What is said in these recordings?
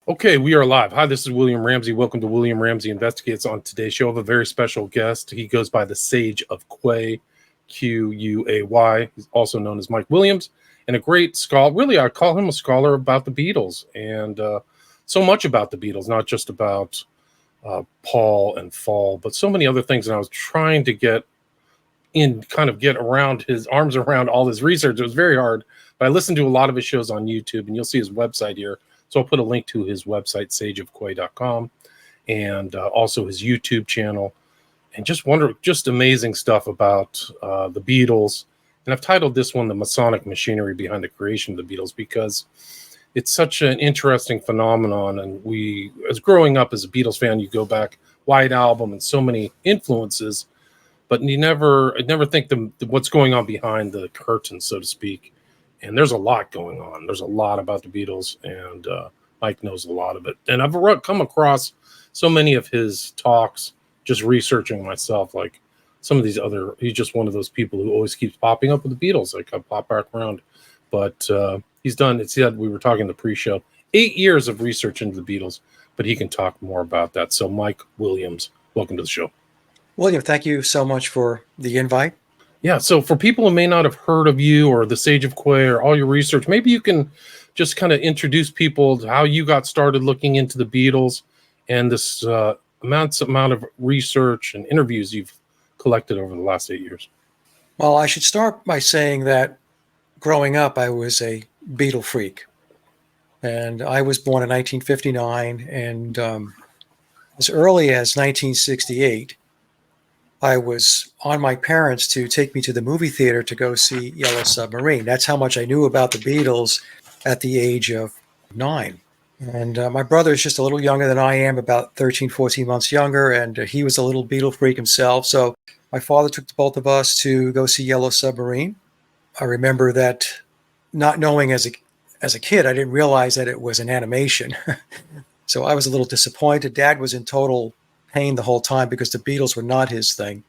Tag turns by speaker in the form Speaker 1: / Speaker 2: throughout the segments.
Speaker 1: Okay, we are live. Hi, this is William Ramsey. Welcome to William Ramsey Investigates. On today's show, I have a very special guest. He goes by the Sage of Quay, Quay. He's also known as Mike Williams, and a great scholar. Really, I call him a scholar about the Beatles, and so much about the Beatles, not just about Paul and Fall, but so many other things. And I was trying to get around his arms around all his research. It was very hard, but I listened to a lot of his shows on YouTube, and you'll see his website here. So I'll put a link to his website, sageofquay.com, and also his YouTube channel. And just amazing stuff about the Beatles. And I've titled this one, The Masonic Machinery Behind the Creation of the Beatles, because it's such an interesting phenomenon. And as growing up as a Beatles fan, you go back, White Album and so many influences, but I never think what's going on behind the curtain, so to speak. And there's a lot going on. There's a lot about the Beatles, and Mike knows a lot of it. And I've come across so many of his talks just researching myself, like some of these other, he's just one of those people who always keeps popping up with the Beatles. Like I pop back around. But he's done, we were talking the pre-show, 8 years of research into the Beatles, but he can talk more about that. So Mike Williams, welcome to the show.
Speaker 2: William, thank you so much for the invite.
Speaker 1: Yeah, so for people who may not have heard of you or the Sage of Quay or all your research, maybe you can just kind of introduce people to how you got started looking into the Beatles and this amount of research and interviews you've collected over the last 8 years.
Speaker 2: Well, I should start by saying that growing up, I was a Beatle freak. And I was born in 1959, and as early as 1968, I was on my parents to take me to the movie theater to go see Yellow Submarine. That's how much I knew about the Beatles at the age of 9. And my brother is just a little younger than I am, about 13, 14 months younger, and he was a little Beatle freak himself. So my father took the both of us to go see Yellow Submarine. I remember that not knowing as a kid, I didn't realize that it was an animation. So I was a little disappointed. Dad was in total pain the whole time because the Beatles were not his thing.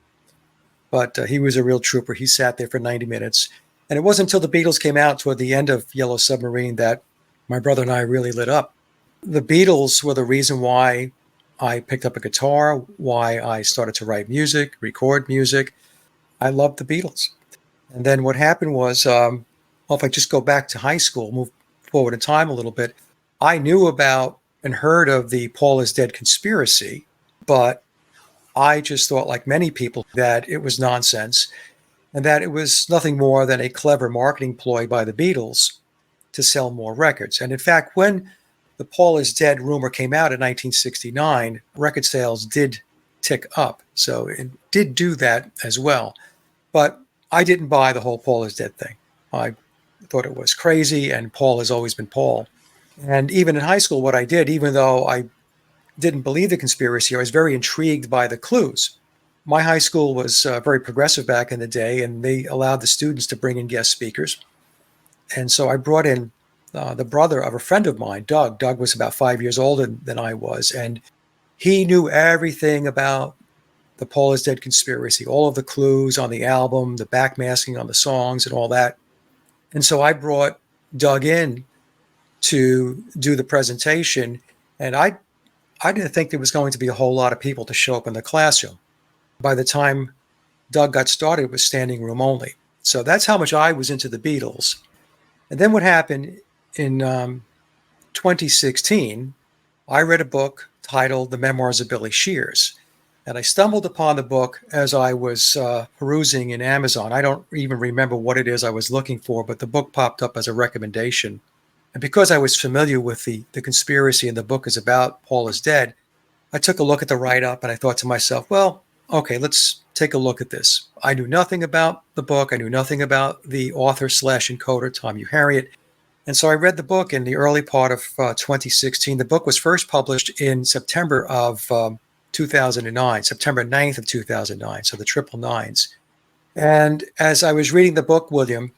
Speaker 2: But he was a real trooper. He sat there for 90 minutes. And it wasn't until the Beatles came out toward the end of Yellow Submarine that my brother and I really lit up. The Beatles were the reason why I picked up a guitar, why I started to write music, record music. I loved the Beatles. And then what happened was, if I just go back to high school, move forward in time a little bit, I knew about and heard of the Paul is Dead conspiracy, but I just thought, like many people, that it was nonsense and that it was nothing more than a clever marketing ploy by the Beatles to sell more records. And in fact, when the Paul is Dead rumor came out in 1969, record sales did tick up. So it did do that as well. But I didn't buy the whole Paul is Dead thing. I thought it was crazy, and Paul has always been Paul. And even in high school, what I did, even though I didn't believe the conspiracy, I was very intrigued by the clues. My high school was very progressive back in the day, and they allowed the students to bring in guest speakers. And so I brought in the brother of a friend of mine, Doug. Doug was about 5 years older than I was, and he knew everything about the Paul is Dead conspiracy, all of the clues on the album, the backmasking on the songs and all that. And so I brought Doug in to do the presentation, and I didn't think there was going to be a whole lot of people to show up in the classroom. By the time Doug got started, it was standing room only. So that's how much I was into the Beatles. And then what happened in 2016, I read a book titled The Memoirs of Billy Shears. And I stumbled upon the book as I was perusing in Amazon. I don't even remember what it is I was looking for, but the book popped up as a recommendation. And because I was familiar with the conspiracy and the book is about Paul is Dead, I took a look at the write-up and I thought to myself, well, okay, let's take a look at this. I knew nothing about the book. I knew nothing about the author/encoder, Tom U. Harriet. And so I read the book in the early part of 2016. The book was first published in September of 2009, September 9th of 2009, so the triple nines. And as I was reading the book, William,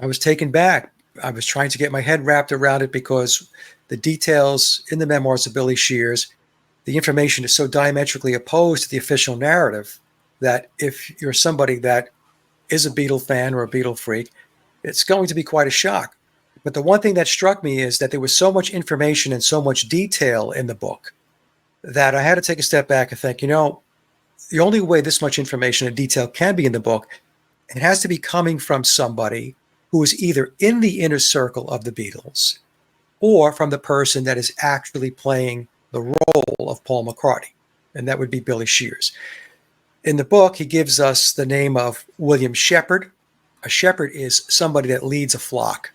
Speaker 2: I was taken back. I was trying to get my head wrapped around it because the details in the memoirs of Billy Shears, the information is so diametrically opposed to the official narrative that if you're somebody that is a Beatle fan or a Beatle freak, it's going to be quite a shock. But the one thing that struck me is that there was so much information and so much detail in the book that I had to take a step back and think, the only way this much information and detail can be in the book, it has to be coming from somebody who is either in the inner circle of the Beatles or from the person that is actually playing the role of Paul McCartney, and that would be Billy Shears. In the book, he gives us the name of William Shepherd. A shepherd is somebody that leads a flock.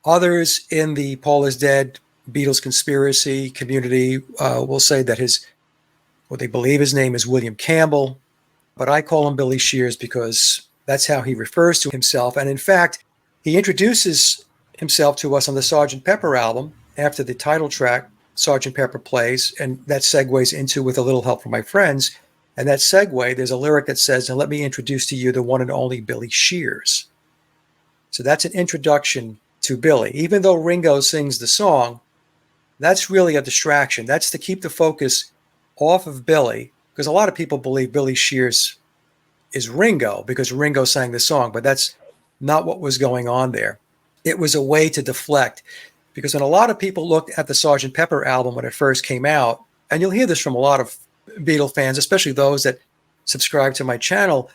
Speaker 2: Others in the Paul is Dead Beatles conspiracy community will say that what they believe his name is William Campbell, but I call him Billy Shears because that's how he refers to himself. And in fact, he introduces himself to us on the Sgt. Pepper album after the title track, Sgt. Pepper plays, and that segues into With a Little Help from My Friends. And that segue, there's a lyric that says, "And let me introduce to you the one and only Billy Shears." So that's an introduction to Billy. Even though Ringo sings the song, that's really a distraction. That's to keep the focus off of Billy, because a lot of people believe Billy Shears is Ringo because Ringo sang the song, but that's not what was going on there. It was a way to deflect, because when a lot of people looked at the Sgt. Pepper album when it first came out, and you'll hear this from a lot of Beatle fans, especially those that subscribe to my channel,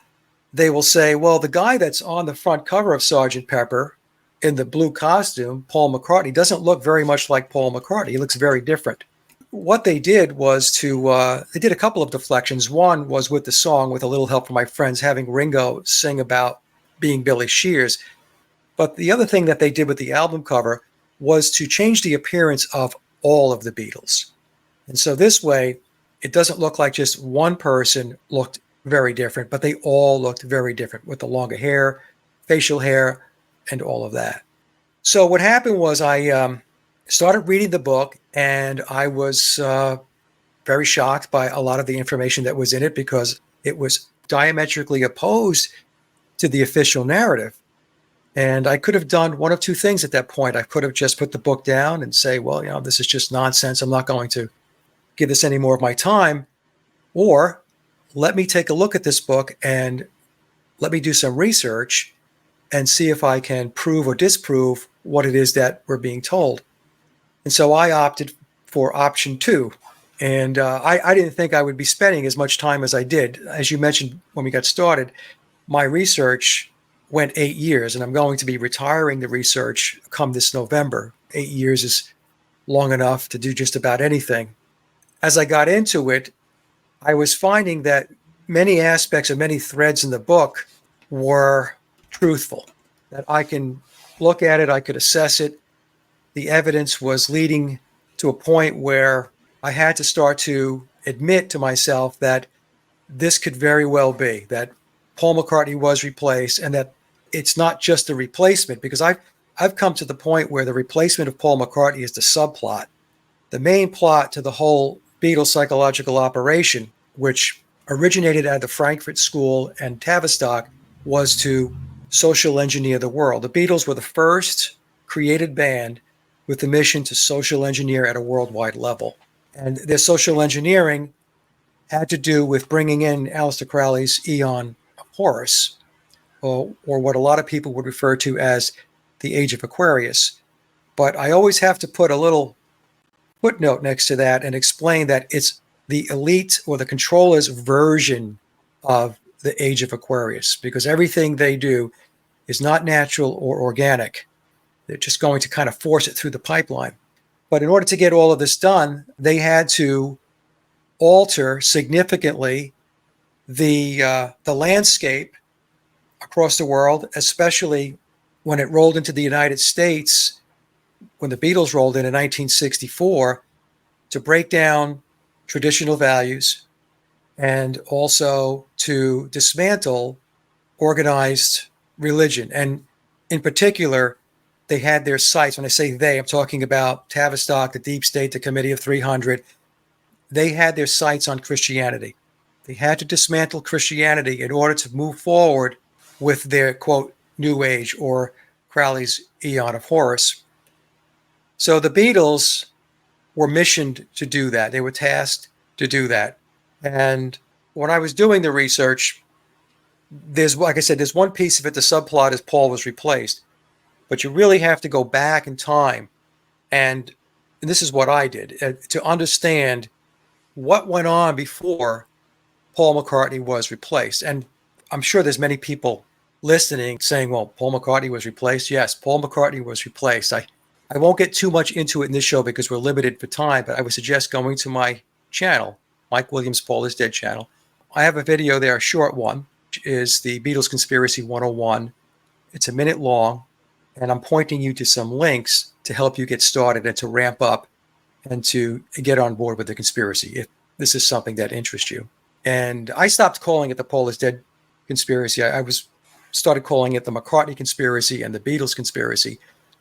Speaker 2: they will say, well, the guy that's on the front cover of Sgt. Pepper in the blue costume, Paul McCartney, doesn't look very much like Paul McCartney. He looks very different. What they did was they did a couple of deflections. One was with the song With a Little Help from My Friends, having Ringo sing about being Billy Shears. But the other thing that they did with the album cover was to change the appearance of all of the Beatles. And so this way, it doesn't look like just one person looked very different, but they all looked very different with the longer hair, facial hair, and all of that. So what happened was I started reading the book, and I was very shocked by a lot of the information that was in it because it was diametrically opposed to the official narrative. And I could have done one of two things at that point. I could have just put the book down and say, well, this is just nonsense. I'm not going to give this any more of my time. Or let me take a look at this book and let me do some research and see if I can prove or disprove what it is that we're being told. And so I opted for option 2. And I didn't think I would be spending as much time as I did. As you mentioned when we got started, my research went 8 years, and I'm going to be retiring the research come this November. 8 years is long enough to do just about anything. As I got into it, I was finding that many aspects of many threads in the book were truthful, that I can look at it, I could assess it. The evidence was leading to a point where I had to start to admit to myself that this could very well be, that Paul McCartney was replaced, and that it's not just a replacement, because I've come to the point where the replacement of Paul McCartney is the subplot. The main plot to the whole Beatles psychological operation, which originated at the Frankfurt School and Tavistock, was to social engineer the world. The Beatles were the first created band with the mission to social engineer at a worldwide level. And their social engineering had to do with bringing in Aleister Crowley's Aeon of Horus, or what a lot of people would refer to as the Age of Aquarius. But I always have to put a little footnote next to that and explain that it's the elite or the controller's version of the Age of Aquarius, because everything they do is not natural or organic. They're just going to kind of force it through the pipeline. But in order to get all of this done, they had to alter significantly the landscape across the world, especially when it rolled into the United States, when the Beatles rolled in 1964, to break down traditional values and also to dismantle organized religion. And in particular, they had their sights. When I say they, I'm talking about Tavistock, the Deep State, the Committee of 300. They had their sights on Christianity. They had to dismantle Christianity in order to move forward with their, quote, New Age, or Crowley's Aeon of Horus. So the Beatles were missioned to do that. They were tasked to do that. And when I was doing the research, like I said, there's one piece of it, the subplot is Paul was replaced. but you really have to go back in time. And this is what I did to understand what went on before Paul McCartney was replaced. And I'm sure there's many people listening saying, well, Paul McCartney was replaced. Yes, Paul McCartney was replaced. I won't get too much into it in this show because we're limited for time, but I would suggest going to my channel, Mike Williams' Paul is Dead channel. I have a video there, a short one, which is the Beatles Conspiracy 101. It's a minute long, and I'm pointing you to some links to help you get started and to ramp up and to get on board with the conspiracy if this is something that interests you. And I stopped calling it the Paul is Dead conspiracy. I started calling it the McCartney conspiracy and the Beatles conspiracy.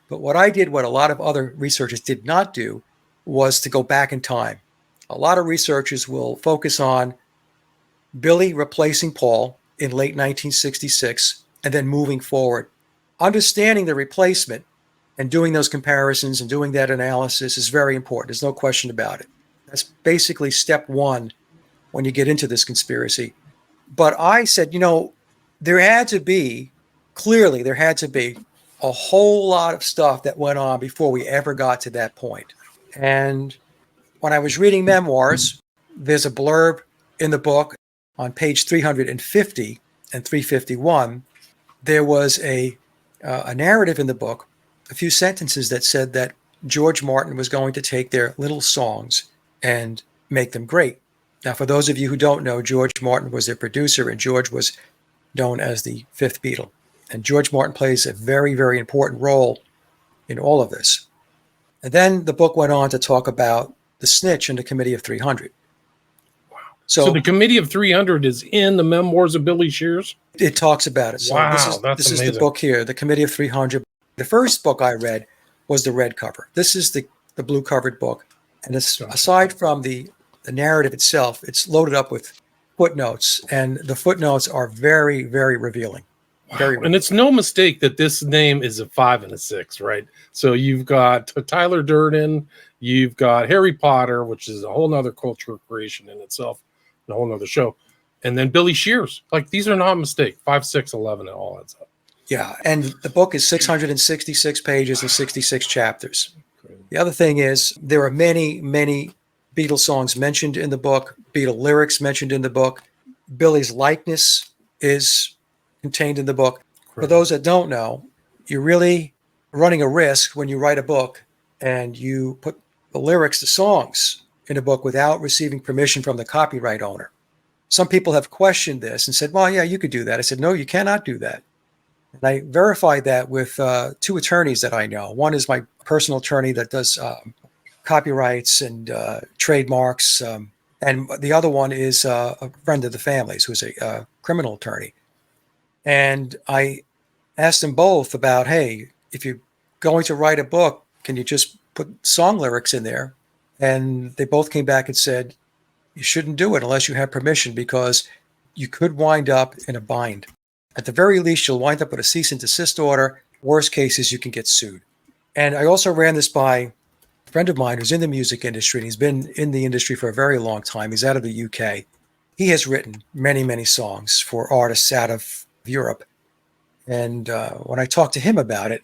Speaker 2: But what I did, what a lot of other researchers did not do, was to go back in time. A lot of researchers will focus on Billy replacing Paul in late 1966 and then moving forward. Understanding the replacement and doing those comparisons and doing that analysis is very important. There's no question about it. That's basically step one when you get into this conspiracy. But I said, there had to be a whole lot of stuff that went on before we ever got to that point. And when I was reading memoirs, there's a blurb in the book on page 350 and 351. There was a narrative in the book, a few sentences that said that George Martin was going to take their little songs and make them great. Now, for those of you who don't know, George Martin was their producer, and George was known as the fifth Beatle. And George Martin plays a very, very important role in all of this. And then the book went on to talk about the snitch and the Committee of 300.
Speaker 1: Wow.
Speaker 2: So
Speaker 1: the Committee of 300 is in the memoirs of Billy Shears?
Speaker 2: It talks about it. So
Speaker 1: wow,
Speaker 2: this is the book here, the Committee of 300. The first book I read was the red cover. This is the blue covered book. And aside from the narrative itself, it's loaded up with footnotes. And the footnotes are very, very revealing. Very revealing.
Speaker 1: And it's no mistake that this name is a 5 and a 6, right? So you've got Tyler Durden, you've got Harry Potter, which is a whole nother cultural creation in itself, a whole nother show. And then Billy Shears. Like, these are not a mistake. 5, 6, 11, and all that stuff.
Speaker 2: Yeah. And the book is 666 pages and 66 chapters.
Speaker 1: Crazy.
Speaker 2: The other thing is there are many, many Beatles songs mentioned in the book, Beatle lyrics mentioned in the book. Billy's likeness is contained in the book. For those that don't know, you're really running a risk when you write a book and you put the lyrics to songs in a book without receiving permission from the copyright owner. Some people have questioned this and said, well, yeah, you could do that. I said, no, you cannot do that. And I verified that with two attorneys that I know. One is my personal attorney that does copyrights and trademarks. And the other one is a friend of the family's who's a criminal attorney. And I asked them both about, hey, if you're going to write a book, can you just put song lyrics in there? And they both came back and said, you shouldn't do it unless you have permission because you could wind up in a bind. At the very least, you'll wind up with a cease and desist order. Worst case is you can get sued. And I also ran this by a friend of mine who's in the music industry. And he's been in the industry for a very long time. He's out of the UK. He has written many, many songs for artists out of Europe. And when I talked to him about it,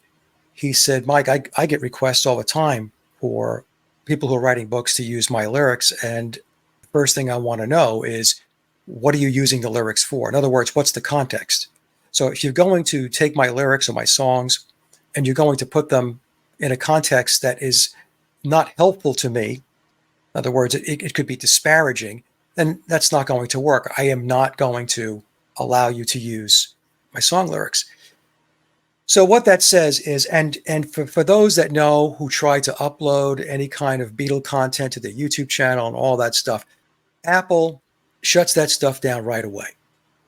Speaker 2: he said, Mike, I get requests all the time for people who are writing books to use my lyrics. And the first thing I want to know is, what are you using the lyrics for? In other words, what's the context? So if you're going to take my lyrics or my songs and you're going to put them in a context that is not helpful to me, in other words, it could be disparaging, then that's not going to work. I am not going to allow you to use my song lyrics. So what that says is, and for those that know who try to upload any kind of Beatle content to their YouTube channel and all that stuff, Apple shuts that stuff down right away.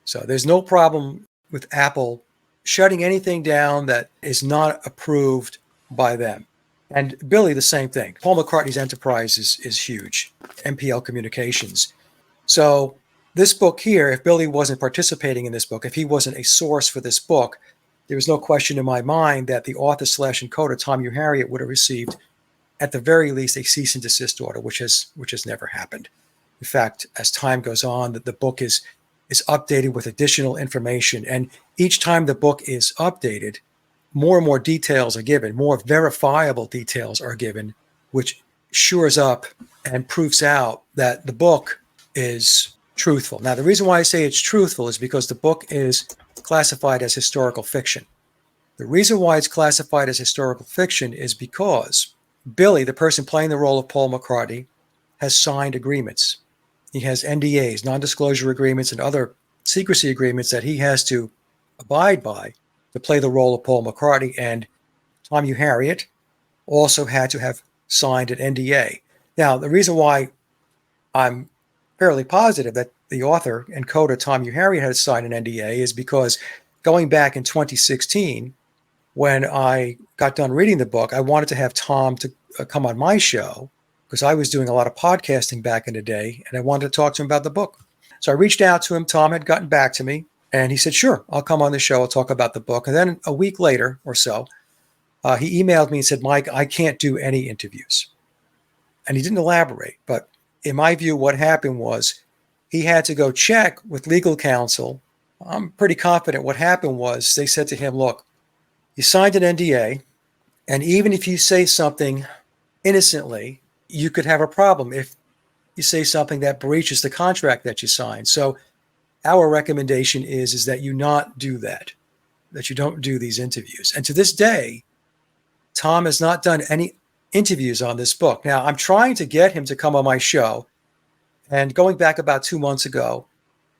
Speaker 2: So there's no problem with Apple shutting anything down that is not approved by them. And Billy, the same thing. Paul McCartney's enterprise is huge, MPL Communications. So this book here, if Billy wasn't participating in this book, if he wasn't a source for this book, there was no question in my mind that the author / encoder, Tom U. Harriet, would have received, at the very least, a cease and desist order, which has never happened. In fact, as time goes on, the book is updated with additional information. And each time the book is updated, more and more details are given, more verifiable details are given, which shores up and proofs out that the book is truthful. Now, the reason why I say it's truthful is because the book is classified as historical fiction. The reason why it's classified as historical fiction is because Billy, the person playing the role of Paul McCartney, has signed agreements. He has NDAs, non-disclosure agreements, and other secrecy agreements that he has to abide by to play the role of Paul McCartney. And Tom Harriet also had to have signed an NDA. Now, the reason why I'm fairly positive that the author and coder Tom Harriet had signed an NDA is because going back in 2016, when I got done reading the book, I wanted to have Tom to come on my show because I was doing a lot of podcasting back in the day, and I wanted to talk to him about the book. So I reached out to him. Tom had gotten back to me, and he said, sure, I'll come on the show. I'll talk about the book. And then a week later or so, he emailed me and said, Mike, I can't do any interviews. And he didn't elaborate. But in my view, what happened was he had to go check with legal counsel. I'm pretty confident what happened was they said to him, look, you signed an NDA, and even if you say something innocently, you could have a problem if you say something that breaches the contract that you signed. So our recommendation is that you not do that you don't do these interviews. And to this day, Tom has not done any interviews on this book. Now, I'm trying to get him to come on my show. And going back about 2 months ago,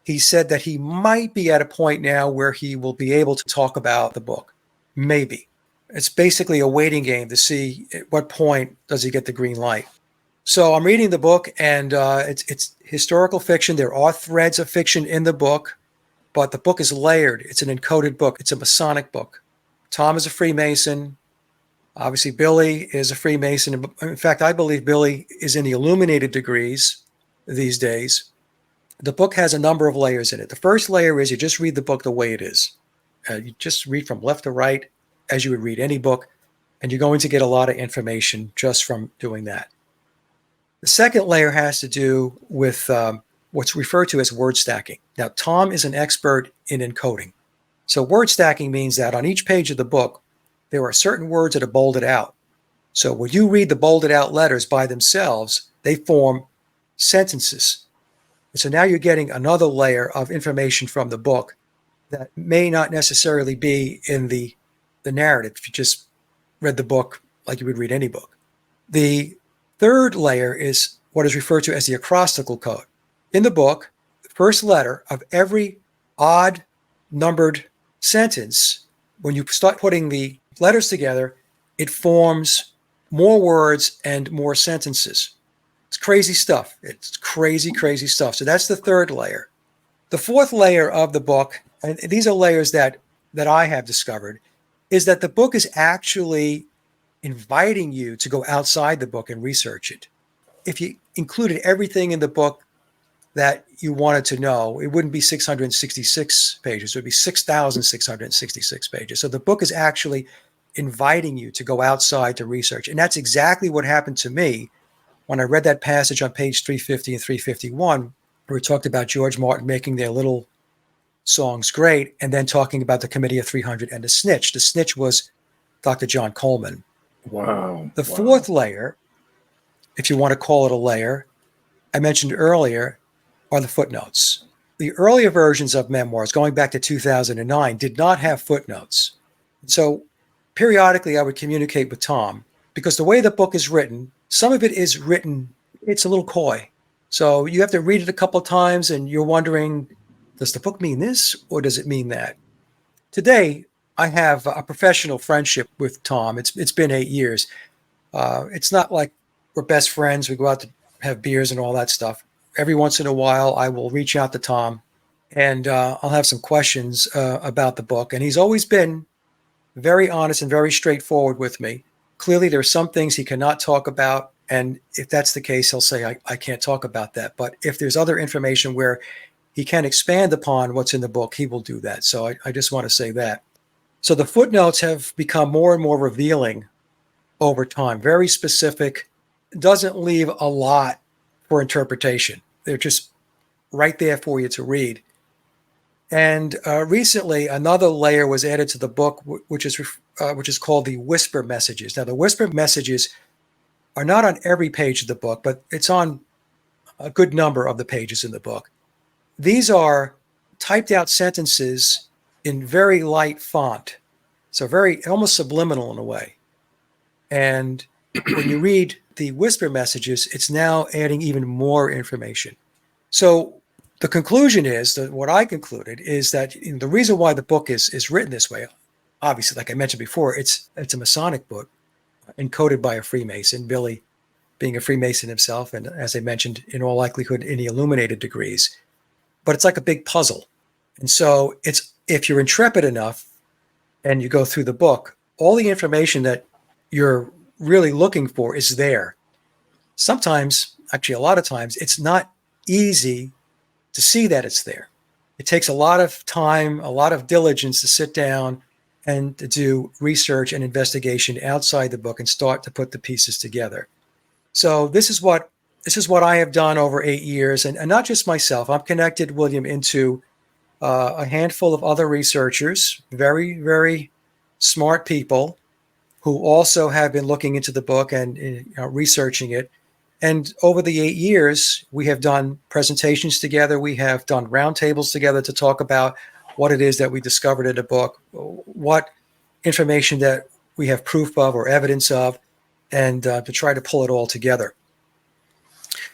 Speaker 2: he said that he might be at a point now where he will be able to talk about the book. Maybe. It's basically a waiting game to see at what point does he get the green light. So I'm reading the book, and it's historical fiction. There are threads of fiction in the book, but the book is layered. It's an encoded book. It's a Masonic book. Tom is a Freemason. Obviously, Billy is a Freemason. In fact, I believe Billy is in the illuminated degrees these days. The book has a number of layers in it. The first layer is you just read the book the way it is. You just read from left to right as you would read any book, and you're going to get a lot of information just from doing that. The second layer has to do with what's referred to as word stacking. Now, Tom is an expert in encoding. So word stacking means that on each page of the book, there are certain words that are bolded out. So when you read the bolded out letters by themselves, they form sentences. And so now you're getting another layer of information from the book that may not necessarily be in the narrative if you just read the book like you would read any book. The third layer is what is referred to as the acrostical code. In the book, the first letter of every odd numbered sentence, when you start putting the letters together, it forms more words and more sentences. It's crazy stuff. It's crazy, crazy stuff. So that's the third layer. The fourth layer of the book, and these are layers that I have discovered, is that the book is actually inviting you to go outside the book and research it. If you included everything in the book that you wanted to know, it wouldn't be 666 pages. It would be 6,666 pages. So the book is actually inviting you to go outside to research. And that's exactly what happened to me when I read that passage on page 350 and 351, where we talked about George Martin making their little songs great, and then talking about the Committee of 300 and the snitch. The snitch was Dr. John Coleman.
Speaker 1: Wow.
Speaker 2: The fourth layer, if you want to call it a layer, I mentioned earlier, are the footnotes. The earlier versions of memoirs, going back to 2009, did not have footnotes. So periodically I would communicate with Tom, because the way the book is written, some of it is written, it's a little coy. So you have to read it a couple of times and you're wondering, does the book mean this or does it mean that? Today, I have a professional friendship with Tom. It's been 8 years. It's not like we're best friends. We go out to have beers and all that stuff. Every once in a while, I will reach out to Tom and I'll have some questions about the book. And he's always been very honest and very straightforward with me. Clearly, there are some things he cannot talk about. And if that's the case, he'll say, I can't talk about that. But if there's other information where he can expand upon what's in the book, he will do that. So I just want to say that. So the footnotes have become more and more revealing over time, very specific, doesn't leave a lot for interpretation. They're just right there for you to read. And recently, another layer was added to the book, which is called the whisper messages. Now, the whisper messages are not on every page of the book, but it's on a good number of the pages in the book. These are typed out sentences in very light font, so very almost subliminal in a way. And when you read the whisper messages, it's now adding even more information. So the conclusion is that what I concluded is that the reason why the book is written this way, obviously, like I mentioned before, it's a Masonic book encoded by a Freemason, Billy being a Freemason himself, and as I mentioned, in all likelihood, in the illuminated degrees. But it's like a big puzzle. And so it's, if you're intrepid enough and you go through the book, all the information that you're really looking for is there. Sometimes, actually a lot of times, it's not easy to see that it's there. It takes a lot of time, a lot of diligence to sit down and to do research and investigation outside the book and start to put the pieces together. So this is what I have done over 8 years, and not just myself. I've connected William into a handful of other researchers, very, very smart people who also have been looking into the book and researching it. And over the 8 years, we have done presentations together. We have done roundtables together to talk about what it is that we discovered in the book, what information that we have proof of or evidence of, and to try to pull it all together.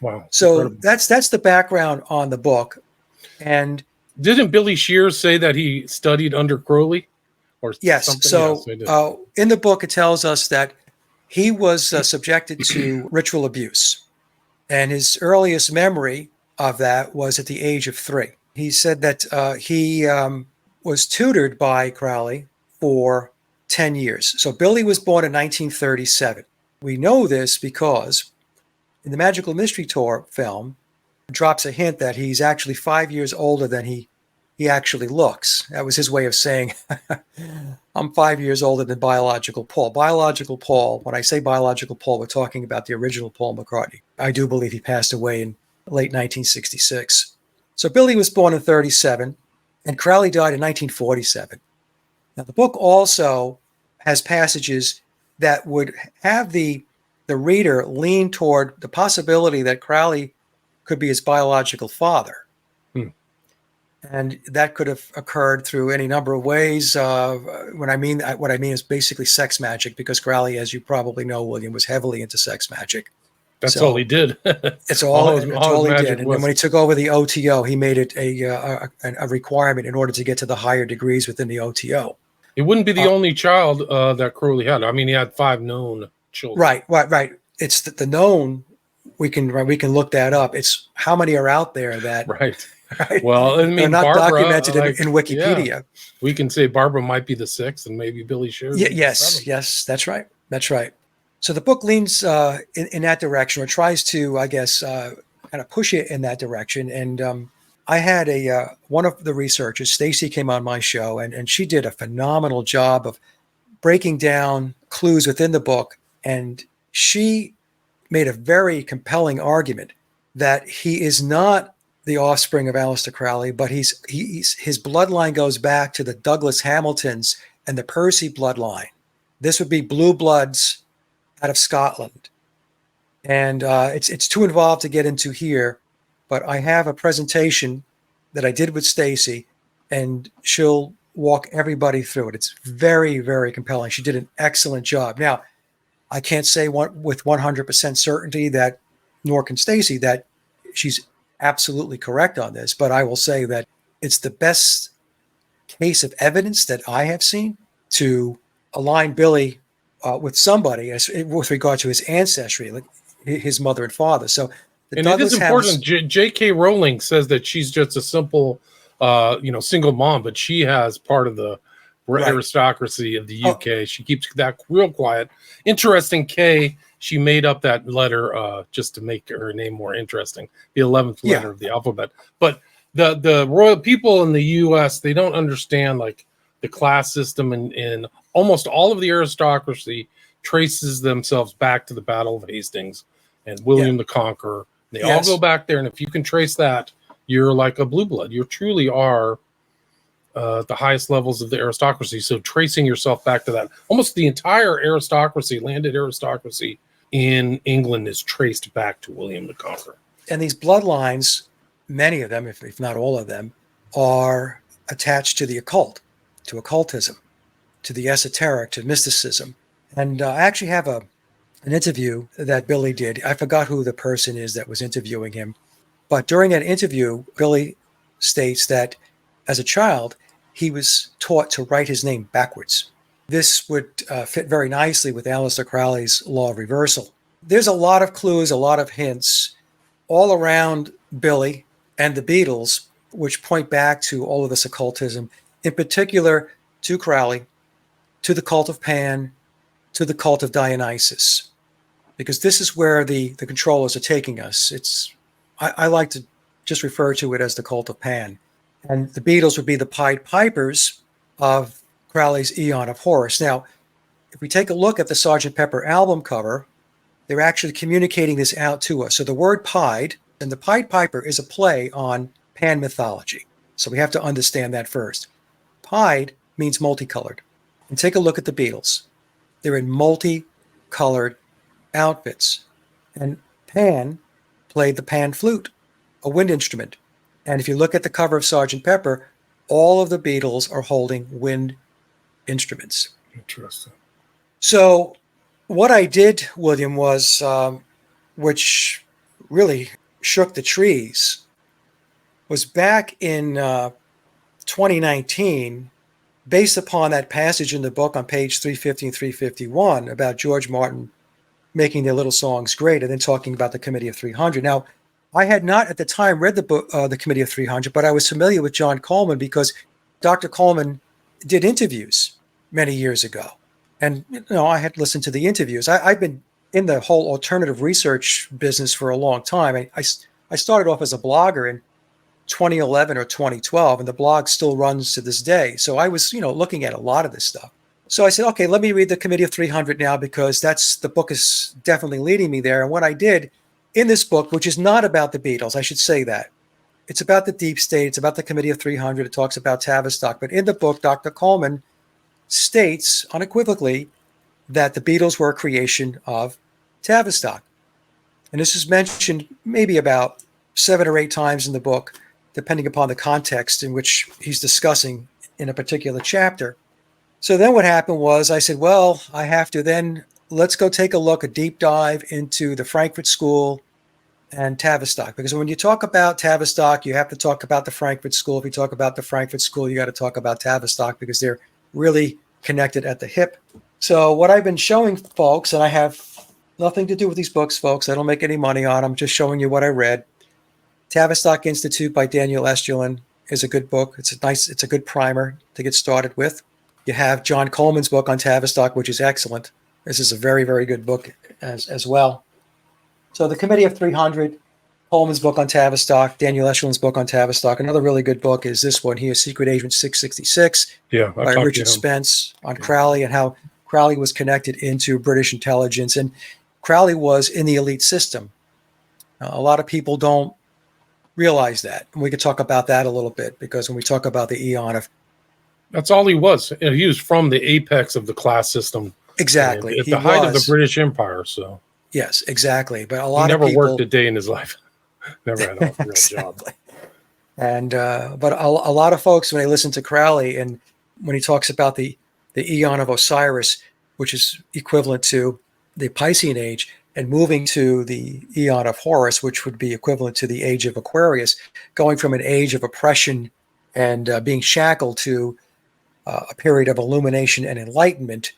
Speaker 1: Wow.
Speaker 2: So
Speaker 1: Incredible.
Speaker 2: that's the background on the book. And
Speaker 1: Didn't Billy Shears say that he studied under Crowley or
Speaker 2: yes,
Speaker 1: something?
Speaker 2: so
Speaker 1: Yes, I did.
Speaker 2: in the book, it tells us that he was subjected to ritual abuse. And his earliest memory of that was at the age of 3. He said that he was tutored by Crowley for 10 years. So Billy was born in 1937. We know this because in the Magical Mystery Tour film, it drops a hint that he's actually 5 years older than he actually looks. That was his way of saying, I'm 5 years older than biological Paul. Biological Paul, when I say biological Paul, we're talking about the original Paul McCartney. I do believe he passed away in late 1966. So Billy was born in 37, and Crowley died in 1947. Now, the book also has passages that would have the reader lean toward the possibility that Crowley could be his biological father. And that could have occurred through any number of ways. What I mean is basically sex magic, because Crowley, as you probably know, William, was heavily into sex magic.
Speaker 1: That's all he did.
Speaker 2: It's
Speaker 1: all
Speaker 2: all he
Speaker 1: magic
Speaker 2: did. And
Speaker 1: was.
Speaker 2: then when he took over the OTO, he made it a requirement in order to get to the higher degrees within the OTO.
Speaker 1: It wouldn't be the only child that Crowley had. I mean, he had 5 known children.
Speaker 2: Right. It's the known. We can look that up. It's how many are out there that
Speaker 1: Right.
Speaker 2: right?
Speaker 1: Well, I mean,
Speaker 2: they're not
Speaker 1: Barbara,
Speaker 2: documented in Wikipedia.
Speaker 1: Yeah, we can say Barbara might be the 6th, and maybe Billy Shears.
Speaker 2: Yes, that's right. So the book leans in that direction, or tries to, I guess, kind of push it in that direction. And I had one of the researchers, Stacy, came on my show, and she did a phenomenal job of breaking down clues within the book. And she made a very compelling argument that he is not the offspring of Aleister Crowley, but his bloodline goes back to the Douglas Hamiltons and the Percy bloodline. This would be blue bloods out of Scotland. And it's too involved to get into here, but I have a presentation that I did with Stacy, and she'll walk everybody through it. It's very, very compelling. She did an excellent job. Now, I can't say with 100% certainty that, nor can Stacy, that she's absolutely correct on this, but I will say that it's the best case of evidence that I have seen to align Billy with somebody with regard to his ancestry, like his mother and father. So
Speaker 1: it is important. J.K. Rowling says that she's just a simple, single mom, but she has part of the aristocracy of the UK. She keeps that real quiet. Interesting, Kay. She made up that letter just to make her name more interesting. The 11th letter of the alphabet. But the royal people in the U.S., they don't understand like the class system, and almost all of the aristocracy traces themselves back to the Battle of Hastings and William the Conqueror. They all go back there, and if you can trace that, you're like a blue blood. You truly are the highest levels of the aristocracy. So tracing yourself back to that, almost the entire aristocracy, landed aristocracy in England, is traced back to William the Conqueror.
Speaker 2: And these bloodlines, many of them, if not all of them, are attached to the occult, to occultism, to the esoteric, to mysticism. And I actually have an interview that Billy did. I forgot who the person is that was interviewing him. But during that interview, Billy states that as a child, he was taught to write his name backwards. This would fit very nicely with Aleister Crowley's law of reversal. There's a lot of clues, a lot of hints all around Billy and the Beatles, which point back to all of this occultism, in particular to Crowley, to the cult of Pan, to the cult of Dionysus, because this is where the controllers are taking us. I like to just refer to it as the cult of Pan. And the Beatles would be the Pied Pipers of Crowley's Aeon of Horus. Now, if we take a look at the Sgt. Pepper album cover, they're actually communicating this out to us. So the word Pied, and the Pied Piper is a play on Pan mythology. So we have to understand that first. Pied means multicolored. And take a look at the Beatles. They're in multicolored outfits. And Pan played the pan flute, a wind instrument. And if you look at the cover of Sgt. Pepper, all of the Beatles are holding wind instruments.
Speaker 1: Interesting.
Speaker 2: So what I did, William, was, which really shook the trees, was back in 2019, based upon that passage in the book on page 350 and 351 about George Martin making their little songs great, and then talking about the Committee of 300. Now, I had not at the time read the book, the Committee of 300, but I was familiar with John Coleman because Dr. Coleman did interviews many years ago. And, I had listened to the interviews. I've been in the whole alternative research business for a long time. I started off as a blogger in 2011 or 2012, and the blog still runs to this day. So I was, looking at a lot of this stuff. So I said, okay, let me read the Committee of 300 now, because the book is definitely leading me there. And what I did in this book, which is not about the Beatles, I should say that. It's about the deep state. It's about the Committee of 300. It talks about Tavistock. But in the book, Dr. Coleman states unequivocally that the Beatles were a creation of Tavistock. And this is mentioned maybe about 7 or 8 times in the book, depending upon the context in which he's discussing in a particular chapter. So then what happened was I said, well, I have to then, let's go take a deep dive into the Frankfurt School and Tavistock. Because when you talk about Tavistock, you have to talk about the Frankfurt School. If you talk about the Frankfurt School, you got to talk about Tavistock, because they're really connected at the hip. So what I've been showing folks, and I have nothing to do with these books, folks. I don't make any money on them. I'm just showing you what I read. Tavistock Institute by Daniel Estulin is a good book. It's a good primer to get started with. You have John Coleman's book on Tavistock, which is excellent. This is a very, very good book as well. So the Committee of 300, Coleman's book on Tavistock, Daniel Estulin's book on Tavistock. Another really good book is this one here, Secret Agent 666, by Richard Spence, on Crowley and how Crowley was connected into British intelligence. And Crowley was in the elite system. A lot of people don't realize that. And we could talk about that a little bit, because when we talk about the Aeon of...
Speaker 1: That's all he was. He was from the apex of the class system.
Speaker 2: Exactly.
Speaker 1: At the height of the British Empire, so...
Speaker 2: Yes, exactly. But a lot
Speaker 1: of
Speaker 2: people...
Speaker 1: He never worked a day in his life. Never had a real job.
Speaker 2: And but a lot of folks, when they listen to Crowley, and when he talks about the Aeon of Osiris, which is equivalent to the Piscean age, and moving to the Aeon of Horus, which would be equivalent to the age of Aquarius, going from an age of oppression and being shackled to a period of illumination and enlightenment,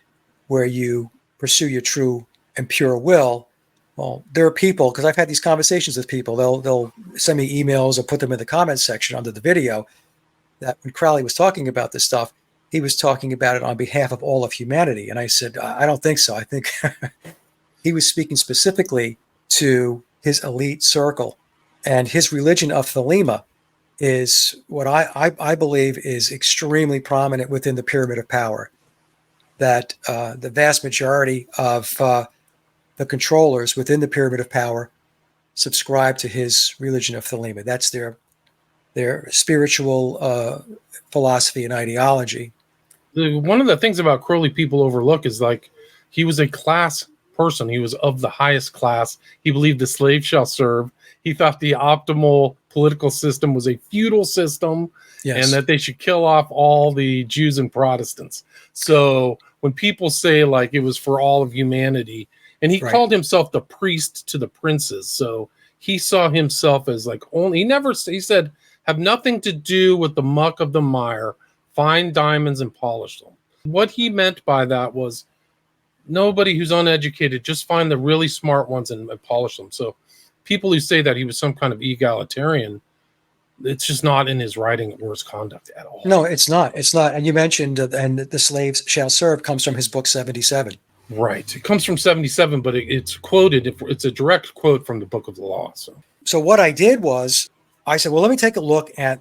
Speaker 2: where you pursue your true and pure will. Well, there are people, because I've had these conversations with people, they'll send me emails or put them in the comments section under the video, that when Crowley was talking about this stuff, he was talking about it on behalf of all of humanity. And I said, I don't think so. I think he was speaking specifically to his elite circle. And his religion of Thelema is what I believe is extremely prominent within the pyramid of power. That the vast majority of the controllers within the pyramid of power subscribe to his religion of Thelema. That's their their spiritual philosophy and ideology.
Speaker 1: One of the things about Crowley people overlook is like he was a class person. He was of the highest class. He believed the slave shall serve. He thought the optimal political system was a feudal system, and
Speaker 2: Yes.
Speaker 1: that they should kill off all the Jews and Protestants. So when people say like it was for all of humanity, and he
Speaker 2: Right.
Speaker 1: called himself the priest to the princes, so he saw himself as like only, he said, have nothing to do with the muck of the mire, find diamonds and polish them. What he meant by that was nobody who's uneducated, just find the really smart ones and polish them. So people who say that he was some kind of egalitarian, it's just not in his writing or his conduct at all.
Speaker 2: No, it's not. It's not. And you mentioned, and the slaves shall serve comes from his book 77.
Speaker 1: Right. It comes from 77, but it's quoted. It's a direct quote from the Book of the Law.
Speaker 2: So what I did was I said, well, let me take a look at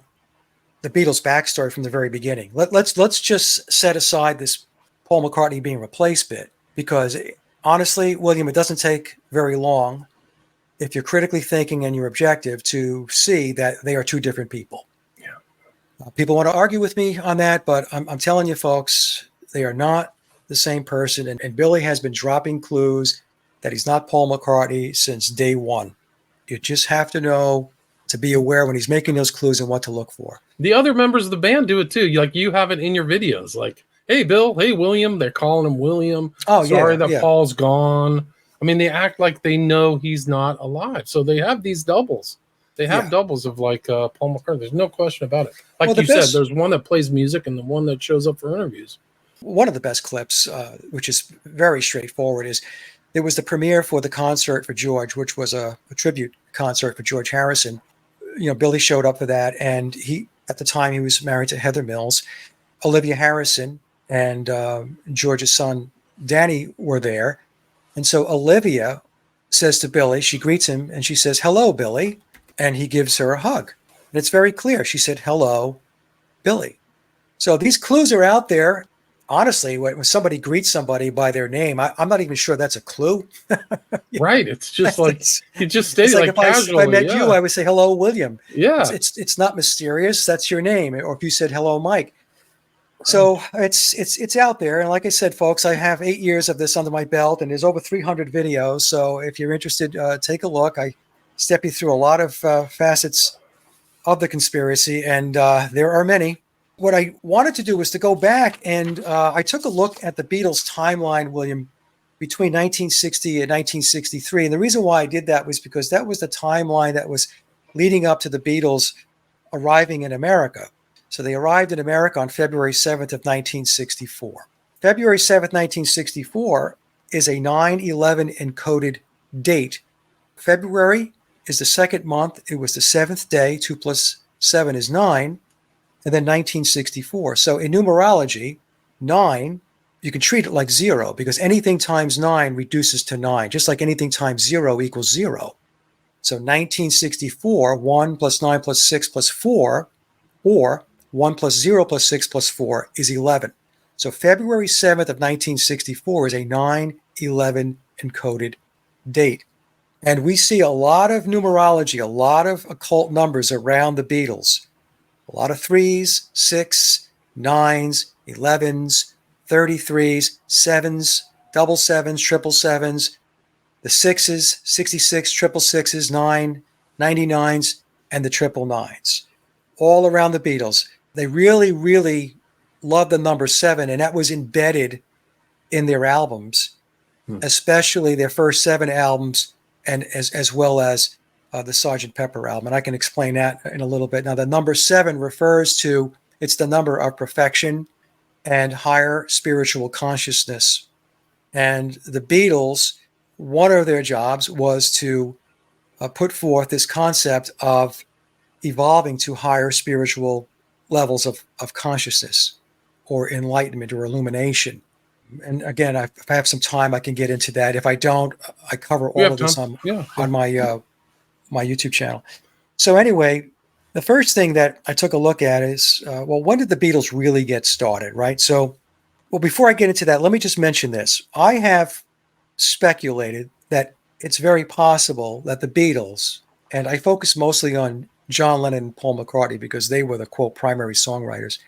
Speaker 2: the Beatles' backstory from the very beginning. Let's just set aside this Paul McCartney being replaced bit, because honestly, William, it doesn't take very long if you're critically thinking and you're objective to see that they are two different people.
Speaker 1: Yeah.
Speaker 2: People want to argue with me on that, but I'm telling you, folks, they are not the same person. And Billy has been dropping clues that he's not Paul McCartney since day one. You just have to know to be aware when he's making those clues and what to look for.
Speaker 1: The other members of the band do it too. Like you have it in your videos. Like, hey, Bill, hey, William. They're calling him William.
Speaker 2: Oh,
Speaker 1: sorry that
Speaker 2: yeah.
Speaker 1: Paul's gone. I mean, they act like they know he's not alive. So they have these doubles. They have doubles of like Paul McCartney. There's no question about it. Like well, you said, there's one that plays music and the one that shows up for interviews.
Speaker 2: One of the best clips, which is very straightforward, is there was the premiere for the concert for George, which was a tribute concert for George Harrison. You know, Billy showed up for that, and he, at the time, he was married to Heather Mills. Olivia Harrison and George's son Danny were there, and so Olivia says to Billy, she greets him, and she says, "Hello, Billy," and he gives her a hug. And it's very clear. She said, "Hello, Billy." So these clues are out there. Honestly, when somebody greets somebody by their name, I'm not even sure that's a clue.
Speaker 1: Right. It's just like you just stated like casually.
Speaker 2: If I met you, I would say, "Hello, William."
Speaker 1: Yeah.
Speaker 2: It's not mysterious. That's your name. Or if you said, "Hello, Mike." So it's out there. And like I said, folks, I have 8 years of this under my belt, and there's over 300 videos. So if you're interested, take a look. I step you through a lot of facets of the conspiracy, and there are many. What I wanted to do was to go back, and I took a look at the Beatles timeline, William, between 1960 and 1963. And the reason why I did that was because that was the timeline that was leading up to the Beatles arriving in America. So they arrived in America on February 7th of 1964. February 7th, 1964 is a 9/11 encoded date. February is the second month. It was the seventh day. 2 plus 7 is 9. And then 1964. So in numerology, 9, you can treat it like 0, because anything times 9 reduces to 9, just like anything times 0 equals 0. So 1964, 1 plus 9 plus 6 plus 4, or 1 plus 0 plus 6 plus 4 is 11. So February 7th of 1964 is a 9/11 encoded date. And we see a lot of numerology, a lot of occult numbers around the Beatles. A lot of 3s, 6, 9s, 11s, 33s, 7s, double 7s, triple 7s, the 6s, 66, triple 6s, 9, 99s, and the triple 9s. All around the Beatles. They really, really love the number 7, and that was embedded in their albums, especially their first 7 albums, and as well as the Sgt. Pepper album. And I can explain that in a little bit. Now, the number 7 refers to, it's the number of perfection and higher spiritual consciousness. And the Beatles, one of their jobs was to put forth this concept of evolving to higher spiritual levels of consciousness, or enlightenment, or illumination. And again, if I have some time, I can get into that. If I don't, I cover all of this on my YouTube channel. So anyway, the first thing that I took a look at is, well, when did the Beatles really get started, right? So, well, before I get into that, let me just mention this. I have speculated that it's very possible that the Beatles, and I focus mostly on John Lennon and Paul McCartney, because they were the, quote, primary songwriters,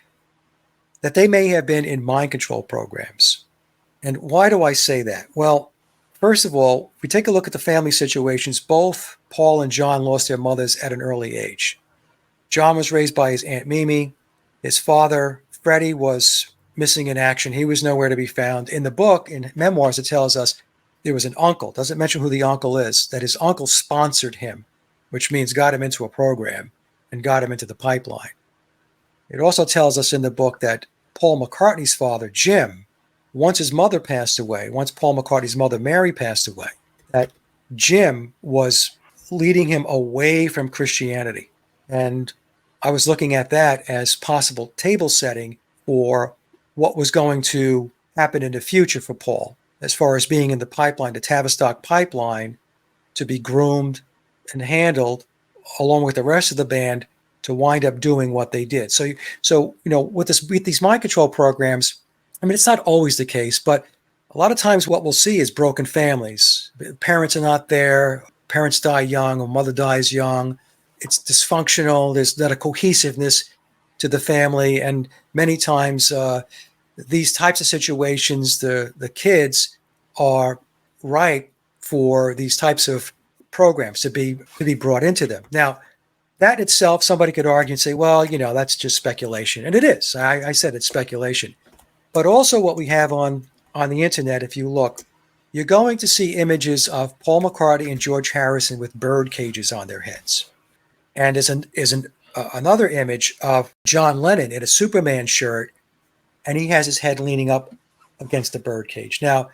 Speaker 2: that they may have been in mind control programs. And why do I say that? Well, first of all, if we take a look at the family situations, both Paul and John lost their mothers at an early age. John was raised by his Aunt Mimi. His father, Freddie, was missing in action. He was nowhere to be found. In the book, in memoirs, it tells us there was an uncle. Doesn't mention who the uncle is, that his uncle sponsored him, which means got him into a program and got him into the pipeline. It also tells us in the book that Paul McCartney's father, Jim, once his mother passed away, once Paul McCartney's mother, Mary, passed away, that Jim was leading him away from Christianity. And I was looking at that as possible table setting for what was going to happen in the future for Paul, as far as being in the pipeline, the Tavistock pipeline, to be groomed and handled along with the rest of the band to wind up doing what they did. So with these mind control programs, I mean, it's not always the case, but a lot of times what we'll see is broken families. Parents are not there. Parents die young, or mother dies young. It's dysfunctional. There's not a cohesiveness to the family. And many times these types of situations, the kids are ripe for these types of programs to be brought into them. Now, that itself, somebody could argue and say, well, that's just speculation. And it is. I said it's speculation. But also what we have on the internet, if you look, you're going to see images of Paul McCartney and George Harrison with bird cages on their heads. And another image of John Lennon in a Superman shirt, and he has his head leaning up against the bird cage. Now,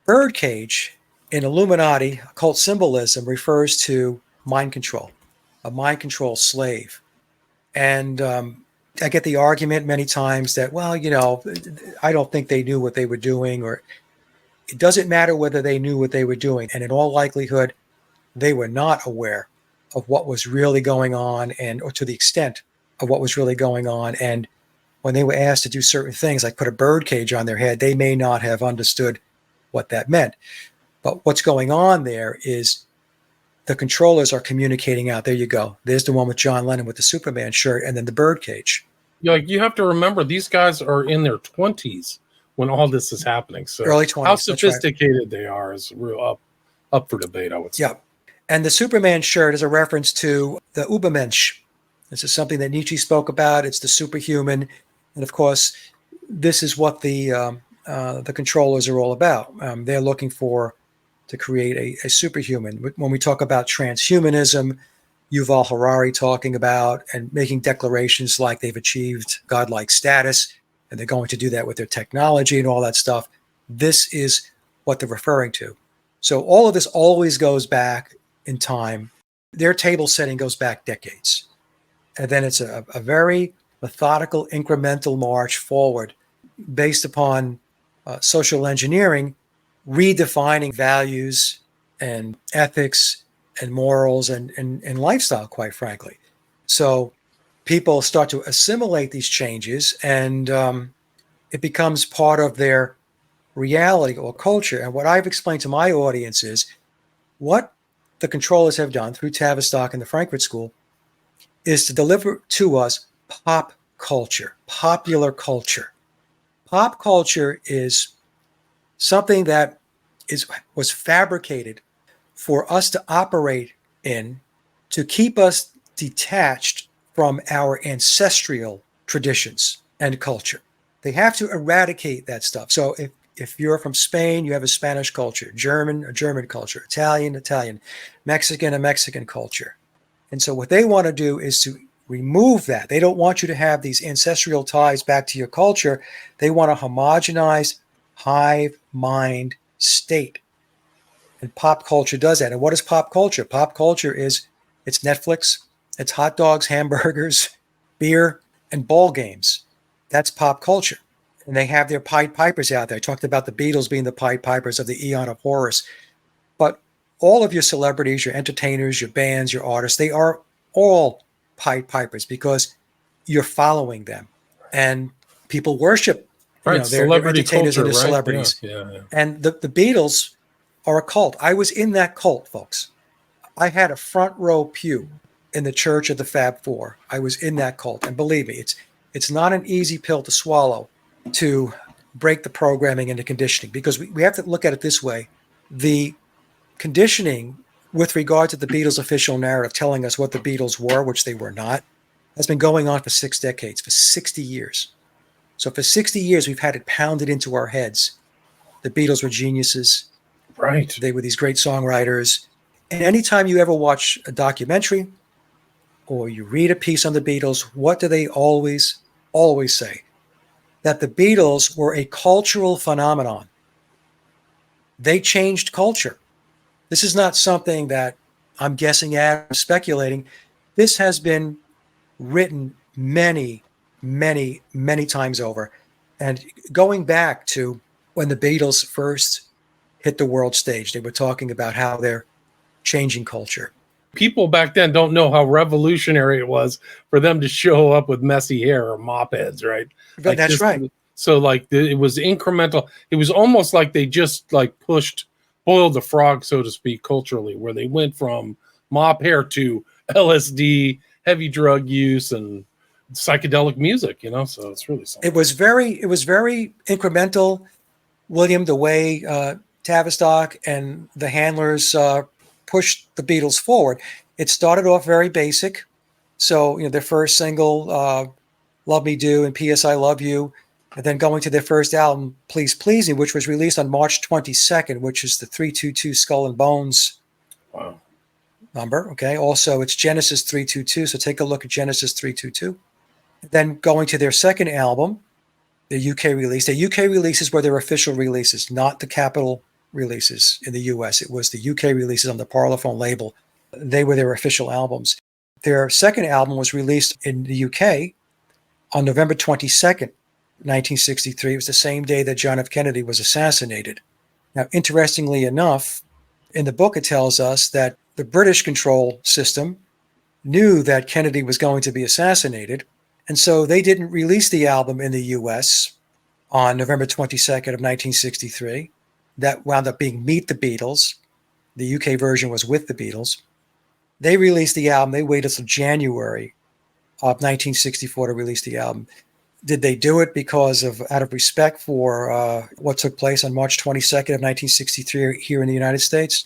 Speaker 2: bird cage in Illuminati occult symbolism refers to mind control, a mind control slave. And I get the argument many times that, well, I don't think they knew what they were doing, or it doesn't matter whether they knew what they were doing. And in all likelihood, they were not aware of what was really going on, or to the extent of what was really going on. And when they were asked to do certain things, like put a bird cage on their head, they may not have understood what that meant. But what's going on there is the controllers are communicating out. There you go. There's the one with John Lennon with the Superman shirt, and then the bird cage.
Speaker 1: You have to remember, these guys are in their 20s when all this is happening. So
Speaker 2: early 20s.
Speaker 1: How sophisticated they are is real up for debate, I would say.
Speaker 2: Yeah. And the Superman shirt is a reference to the Übermensch. This is something that Nietzsche spoke about. It's the superhuman. And of course, this is what the controllers are all about. They're looking to create a superhuman. When we talk about transhumanism, Yuval Harari talking about and making declarations like they've achieved godlike status, and they're going to do that with their technology and all that stuff. This is what they're referring to. So all of this always goes back in time. Their table setting goes back decades. And then it's a very methodical, incremental march forward based upon social engineering, redefining values and ethics and morals and lifestyle, quite frankly. So people start to assimilate these changes, and it becomes part of their reality or culture. And what I've explained to my audience is what the controllers have done through Tavistock and the Frankfurt School is to deliver to us pop culture, popular culture. Pop culture is something that was fabricated for us to operate in, to keep us detached from our ancestral traditions and culture. They have to eradicate that stuff. So if you're from Spain, you have a Spanish culture, German, a German culture, Italian, Mexican, a Mexican culture. And so what they want to do is to remove that. They don't want you to have these ancestral ties back to your culture. They want a homogenized hive mind state. And pop culture does that. And what is pop culture? Pop culture it's Netflix, it's hot dogs, hamburgers, beer, and ball games. That's pop culture. And they have their Pied Pipers out there. I talked about the Beatles being the Pied Pipers of the Eon of Horus. But all of your celebrities, your entertainers, your bands, your artists, they are all Pied Pipers because you're following them. And people worship
Speaker 1: Right,
Speaker 2: their entertainers
Speaker 1: culture,
Speaker 2: and their
Speaker 1: right?
Speaker 2: celebrities.
Speaker 1: Yeah.
Speaker 2: And the Beatles are a cult. I was in that cult, folks. I had a front row pew in the Church of the Fab Four. I was in that cult. And believe me, it's not an easy pill to swallow to break the programming and the conditioning, because we have to look at it this way. The conditioning with regard to the Beatles' official narrative telling us what the Beatles were, which they were not, has been going on for 6 decades, for 60 years. So for 60 years, we've had it pounded into our heads. The Beatles were geniuses.
Speaker 1: Right.
Speaker 2: They were these great songwriters. And anytime you ever watch a documentary or you read a piece on the Beatles, what do they always say? That the Beatles were a cultural phenomenon. They changed culture. This is not something that I'm guessing at or speculating. This has been written many, many, many times over. And going back to when the Beatles first hit the world stage, they were talking about how they're changing culture.
Speaker 1: People back then don't know how revolutionary it was for them to show up with messy hair or mop heads, right?
Speaker 2: But that's right.
Speaker 1: So like it was incremental. It was almost like they just like boiled the frog, so to speak, culturally, where they went from mop hair to LSD, heavy drug use, and psychedelic music, so it's really something.
Speaker 2: It was very incremental, William, the way Tavistock and the handlers pushed the Beatles forward. It started off very basic. So, their first single, Love Me Do, and P.S. I Love You, and then going to their first album, Please Please Me, which was released on March 22nd, which is the 322 Skull and Bones number. Okay. Also, it's Genesis 322. So take a look at Genesis 322. Then going to their second album, the UK release. The UK releases were their official releases, not the Capitol releases in the US. It was the UK releases on the Parlophone label. They were their official albums. Their second album was released in the UK on November 22nd, 1963. It was the same day that John F. Kennedy was assassinated. Now, interestingly enough, in the book, it tells us that the British control system knew that Kennedy was going to be assassinated, and so they didn't release the album in the US on November 22nd of 1963. That wound up being Meet the Beatles. The UK version was With the Beatles. They released the album. They waited until January of 1964 to release the album. Did they do it out of respect for what took place on March 22nd of 1963 here in the United States?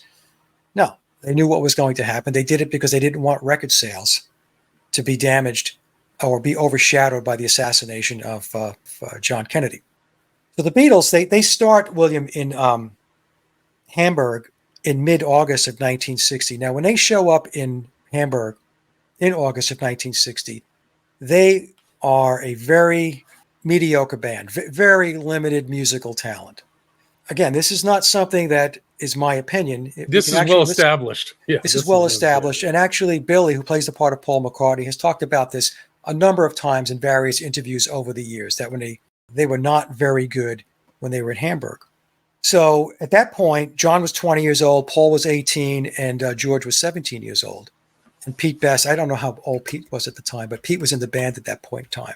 Speaker 2: No, they knew what was going to happen. They did it because they didn't want record sales to be damaged or be overshadowed by the assassination of John Kennedy. So the Beatles, they start, William, in Hamburg in mid-August of 1960. Now, when they show up in Hamburg in August of 1960, they are a very mediocre band, very limited musical talent. Again, this is not something that is my opinion.
Speaker 1: This is well established. Yeah,
Speaker 2: this is well established. And actually, Billy, who plays the part of Paul McCartney, has talked about this a number of times in various interviews over the years, that when they were not very good when they were in Hamburg. So at that point, John was 20 years old, Paul was 18, and George was 17 years old. And Pete Best, I don't know how old Pete was at the time, but Pete was in the band at that point in time.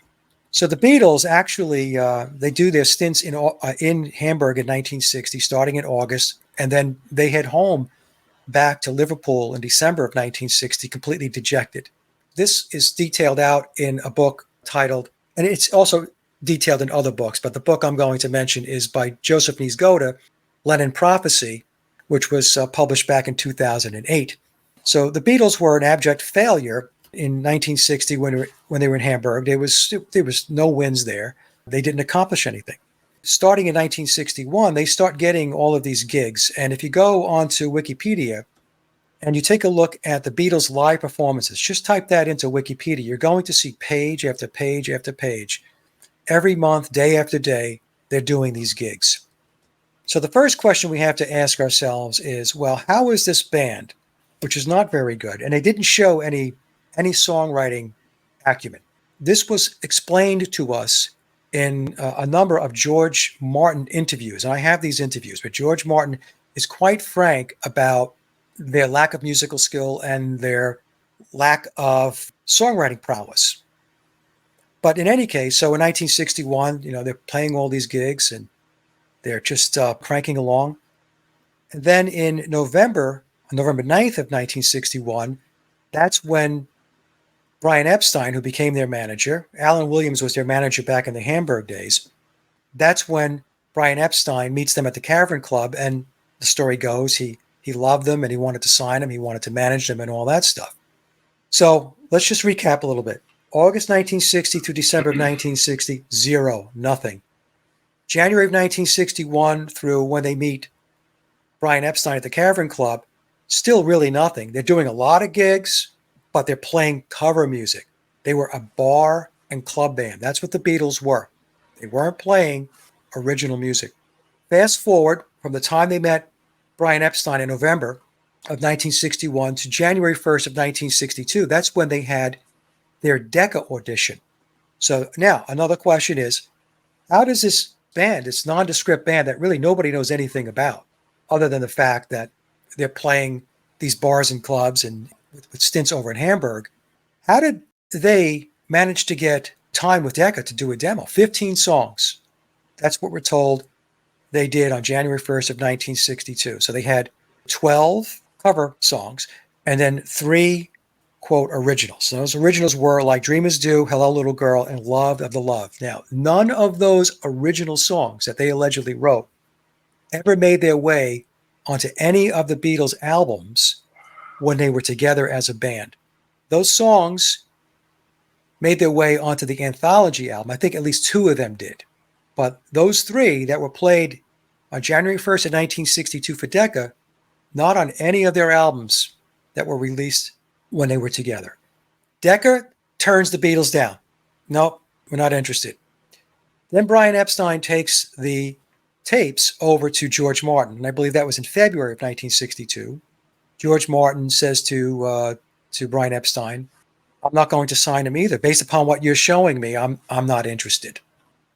Speaker 2: So the Beatles actually, they do their stints in Hamburg in 1960, starting in August, and then they head home back to Liverpool in December of 1960, completely dejected. This is detailed out in a book titled, and it's also detailed in other books, but the book I'm going to mention is by Joseph Niezgoda, Lennon Prophecy, which was published back in 2008. So the Beatles were an abject failure in 1960 when they were in Hamburg. There was no wins there. They didn't accomplish anything. Starting in 1961, they start getting all of these gigs. And if you go onto Wikipedia and you take a look at the Beatles' live performances, just type that into Wikipedia, you're going to see page after page after page. Every month, day after day, they're doing these gigs. So the first question we have to ask ourselves is, well, how is this band, which is not very good, and they didn't show any songwriting acumen? This was explained to us in a number of George Martin interviews, and I have these interviews, but George Martin is quite frank about their lack of musical skill and their lack of songwriting prowess. But in any case, so in 1961, they're playing all these gigs and they're just cranking along. And then in November 9th of 1961, that's when Brian Epstein, who became their manager. Alan Williams was their manager back in the Hamburg days. That's when Brian Epstein meets them at the Cavern Club, and the story goes he loved them and he wanted to sign them, he wanted to manage them and all that stuff. So let's just recap a little bit. August 1960 through December of 1960, zero, nothing. January of 1961 through when they meet Brian Epstein at the Cavern Club, still really nothing. They're doing a lot of gigs, but they're playing cover music. They were a bar and club band. That's what the Beatles were. They weren't playing original music. Fast forward from the time they met Brian Epstein in November of 1961 to January 1st of 1962. That's when they had their Decca audition. So now another question is, how does this band, this nondescript band that really nobody knows anything about, other than the fact that they're playing these bars and clubs and with stints over in Hamburg, how did they manage to get time with Decca to do a demo? 15 songs. That's what we're told they did on January 1st of 1962. So they had 12 cover songs and then 3, quote, originals. So those originals were Like Dreamers Do, Hello Little Girl, and Love of the Love. Now, none of those original songs that they allegedly wrote ever made their way onto any of the Beatles' albums when they were together as a band. Those songs made their way onto the anthology album. I think at least 2 of them did. But those 3 that were played on January 1st of 1962 for Decca, not on any of their albums that were released when they were together. Decca turns the Beatles down. Nope, we're not interested. Then Brian Epstein takes the tapes over to George Martin, and I believe that was in February of 1962. George Martin says to Brian Epstein, I'm not going to sign him either. Based upon what you're showing me, I'm not interested.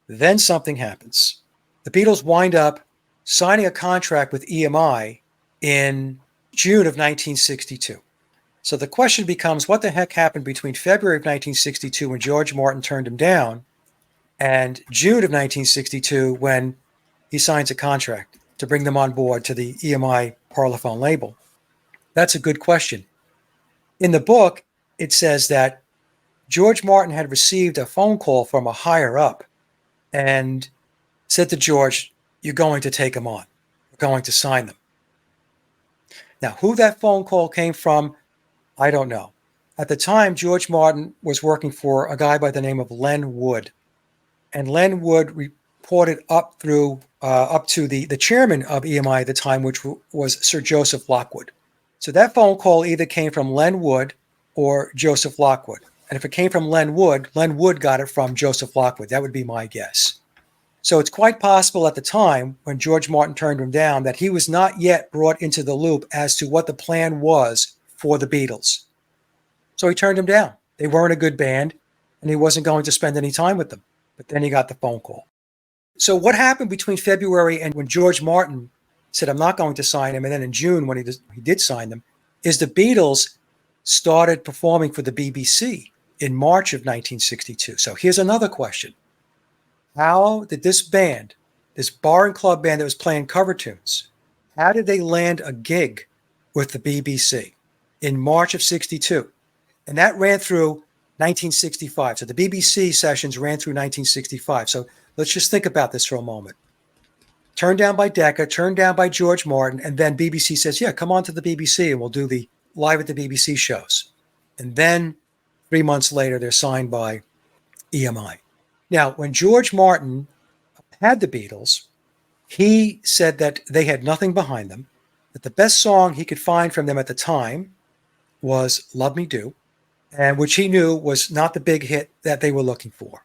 Speaker 2: Then something happens. The Beatles wind up signing a contract with EMI in June of 1962. So the question becomes, what the heck happened between February of 1962 when George Martin turned him down and June of 1962 when he signs a contract to bring them on board to the EMI Parlophone label? That's a good question. In the book, it says that George Martin had received a phone call from a higher up and said to George, you're going to take them on. We're going to sign them. Now, who that phone call came from, I don't know. At the time, George Martin was working for a guy by the name of Len Wood. And Len Wood reported up to the chairman of EMI at the time, which was Sir Joseph Lockwood. So that phone call either came from Len Wood or Joseph Lockwood. And if it came from Len Wood got it from Joseph Lockwood. That would be my guess. So it's quite possible at the time when George Martin turned him down that he was not yet brought into the loop as to what the plan was for the Beatles. So he turned him down. They weren't a good band, and he wasn't going to spend any time with them. But then he got the phone call. So what happened between February and when George Martin said, I'm not going to sign him, and then in June when he did sign them, is the Beatles started performing for the BBC in March of 1962. So here's another question. How did this band, this bar and club band that was playing cover tunes, how did they land a gig with the BBC in March of 62? And that ran through 1965. So the BBC sessions ran through 1965. So let's just think about this for a moment. Turned down by Decca, turned down by George Martin, and then BBC says, yeah, come on to the BBC and we'll do the live at the BBC shows. And then 3 months later, they're signed by EMI. Now, when George Martin had the Beatles, he said that they had nothing behind them, that the best song he could find from them at the time was Love Me Do, and which he knew was not the big hit that they were looking for.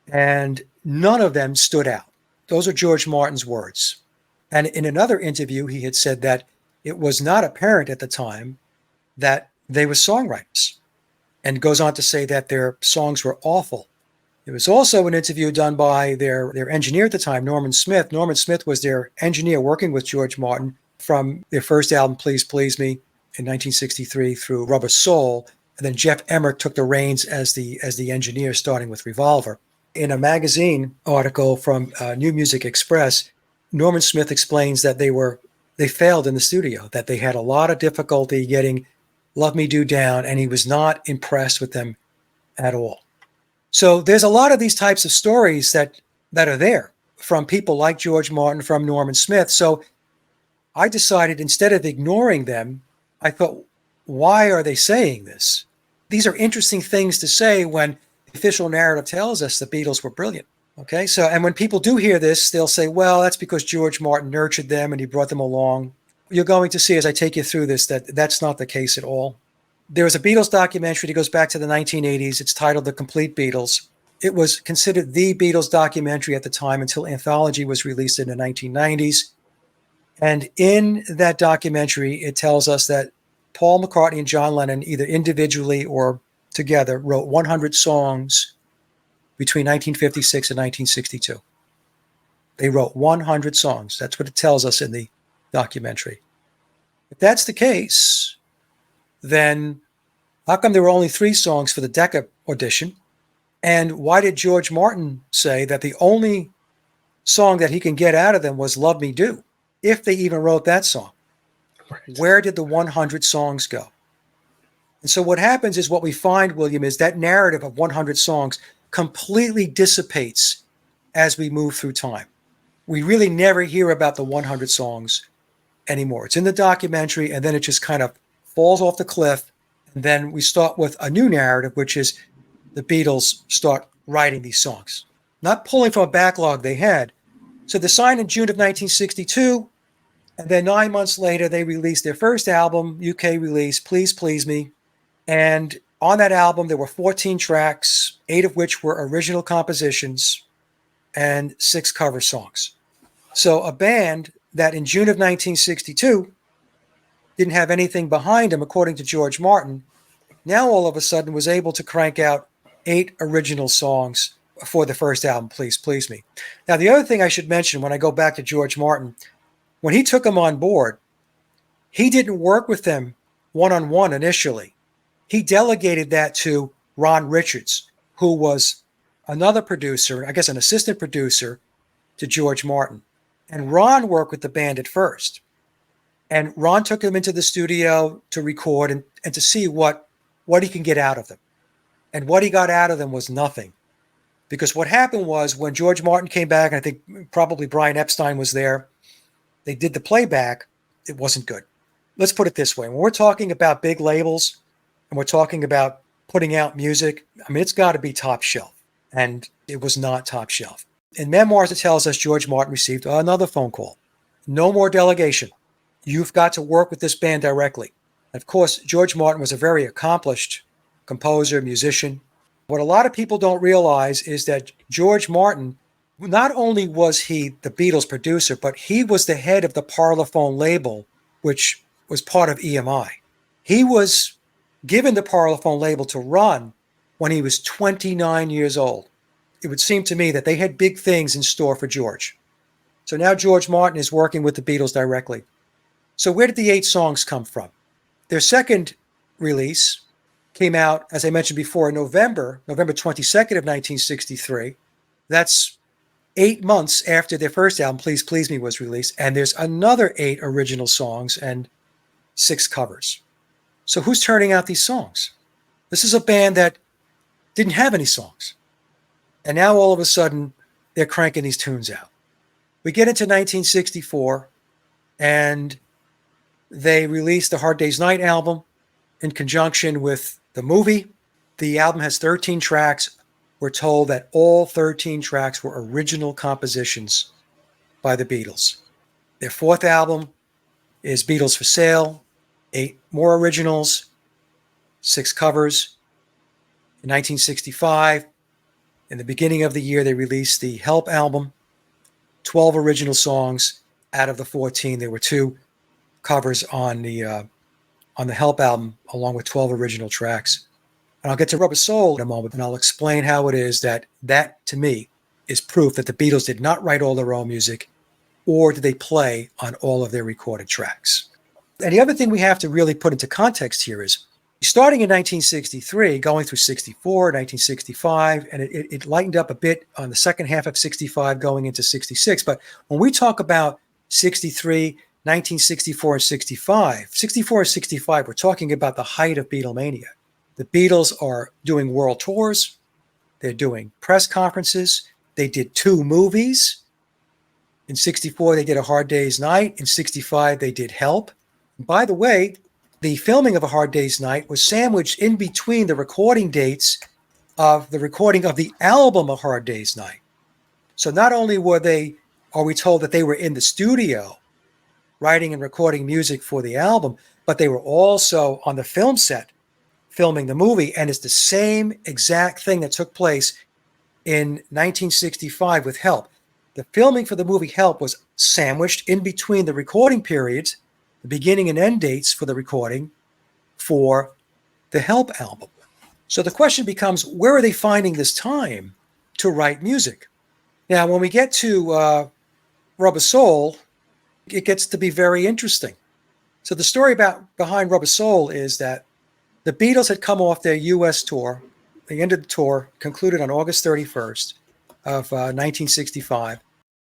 Speaker 2: And none of them stood out. Those are George Martin's words. And in another interview, he had said that it was not apparent at the time that they were songwriters, and goes on to say that their songs were awful. There was also an interview done by their engineer at the time, Norman Smith. Norman Smith was their engineer working with George Martin from their first album, Please Please Me, in 1963 through Rubber Soul. And then Jeff Emmerich took the reins as the engineer, starting with Revolver. In a magazine article from New Music Express, Norman Smith explains that they failed in the studio, that they had a lot of difficulty getting Love Me Do down, and he was not impressed with them at all. So there's a lot of these types of stories that are there from people like George Martin, from Norman Smith. So I decided, instead of ignoring them, I thought, why are they saying this? These are interesting things to say when the official narrative tells us the Beatles were brilliant. Okay, so, and when people do hear this, they'll say, well, that's because George Martin nurtured them and he brought them along. You're going to see, as I take you through this, that that's not the case at all. There was a Beatles documentary that goes back to the 1980s. It's titled The Complete Beatles. It was considered the Beatles documentary at the time until Anthology was released in the 1990s. And in that documentary, it tells us that Paul McCartney and John Lennon, either individually or together, wrote 100 songs between 1956 and 1962. They wrote 100 songs. That's what it tells us in the documentary. If that's the case, then how come there were only 3 songs for the Decca audition? And why did George Martin say that the only song that he can get out of them was Love Me Do, if they even wrote that song? Right. Where did the 100 songs go? And so what happens is, what we find, William, is that narrative of 100 songs completely dissipates as we move through time. We really never hear about the 100 songs anymore. It's in the documentary, and then it just kind of falls off the cliff. And then we start with a new narrative, which is the Beatles start writing these songs, not pulling from a backlog they had. So they signed in June of 1962, and then 9 months later, they released their first album, UK release, Please Please Me. And on that album, there were 14 tracks, 8 of which were original compositions and 6 cover songs. So a band that in June of 1962 didn't have anything behind them, according to George Martin, now all of a sudden was able to crank out 8 original songs for the first album, Please Please Me. Now, the other thing I should mention when I go back to George Martin, when he took them on board, he didn't work with them one-on-one initially. He delegated that to Ron Richards, who was another producer, I guess an assistant producer to George Martin. And Ron worked with the band at first. And Ron took them into the studio to record and to see what he can get out of them. And what he got out of them was nothing. Because what happened was, when George Martin came back, and I think probably Brian Epstein was there, they did the playback, it wasn't good. Let's put it this way. When we're talking about big labels and we're talking about putting out music, I mean, it's got to be top shelf. And it was not top shelf. In Memoirs, it tells us George Martin received another phone call. No more delegation. You've got to work with this band directly. Of course, George Martin was a very accomplished composer, musician. What a lot of people don't realize is that George Martin, not only was he the Beatles producer, but he was the head of the Parlophone label, which was part of EMI. He was given the Parlophone label to run when he was 29 years old. It would seem to me that they had big things in store for George. So now George Martin is working with the Beatles directly. So where did the 8 songs come from? Their second release came out, as I mentioned before, in November 22nd of 1963. That's 8 months after their first album, Please Please Me, was released. And there's another 8 original songs and 6 covers. So who's turning out these songs? This is a band that didn't have any songs. And now all of a sudden, they're cranking these tunes out. We get into 1964, and they released the Hard Day's Night album in conjunction with the movie. The album has 13 tracks. We're told that all 13 tracks were original compositions by the Beatles. Their fourth album is Beatles for Sale, 8 more originals, 6 covers. In 1965, in the beginning of the year, they released the Help album, 12 original songs. Out of the 14, there were 2 covers on the Help album, along with 12 original tracks. And I'll get to Rubber Soul in a moment, and I'll explain how it is that, to me, is proof that the Beatles did not write all their own music, or did they play on all of their recorded tracks. And the other thing we have to really put into context here is, starting in 1963, going through 64, 1965, and it lightened up a bit on the second half of 65 going into 66. But when we talk about 63 1964 and 65. 64 and 65, we're talking about the height of Beatlemania. The Beatles are doing world tours. They're doing press conferences. They did 2 movies. In 64, they did A Hard Day's Night. In 65, they did Help. And by the way, the filming of A Hard Day's Night was sandwiched in between the recording dates of the recording of the album A Hard Day's Night. So not only are we told that they were in the studio writing and recording music for the album, but they were also on the film set filming the movie. And it's the same exact thing that took place in 1965 with Help. The filming for the movie Help was sandwiched in between the recording periods, the beginning and end dates for the recording for the Help album. So the question becomes, where are they finding this time to write music? Now, when we get to Rubber Soul, it gets to be very interesting. So the story behind Rubber Soul is that the Beatles had come off their U.S. tour. They ended the tour, concluded on August 31st of 1965.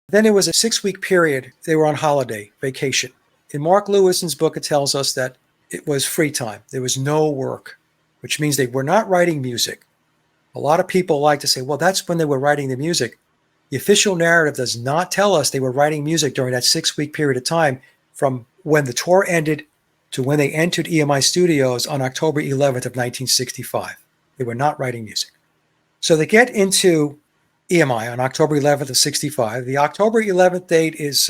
Speaker 2: Then there was a 6-week period. They were on holiday, vacation. In Mark Lewison's book, it tells us that it was free time. There was no work, which means they were not writing music. A lot of people like to say, well, that's when they were writing the music. The official narrative does not tell us they were writing music during that 6-week period of time from when the tour ended to when they entered EMI Studios on October 11th of 1965. They were not writing music. So they get into EMI on October 11th of 65. The October 11th date is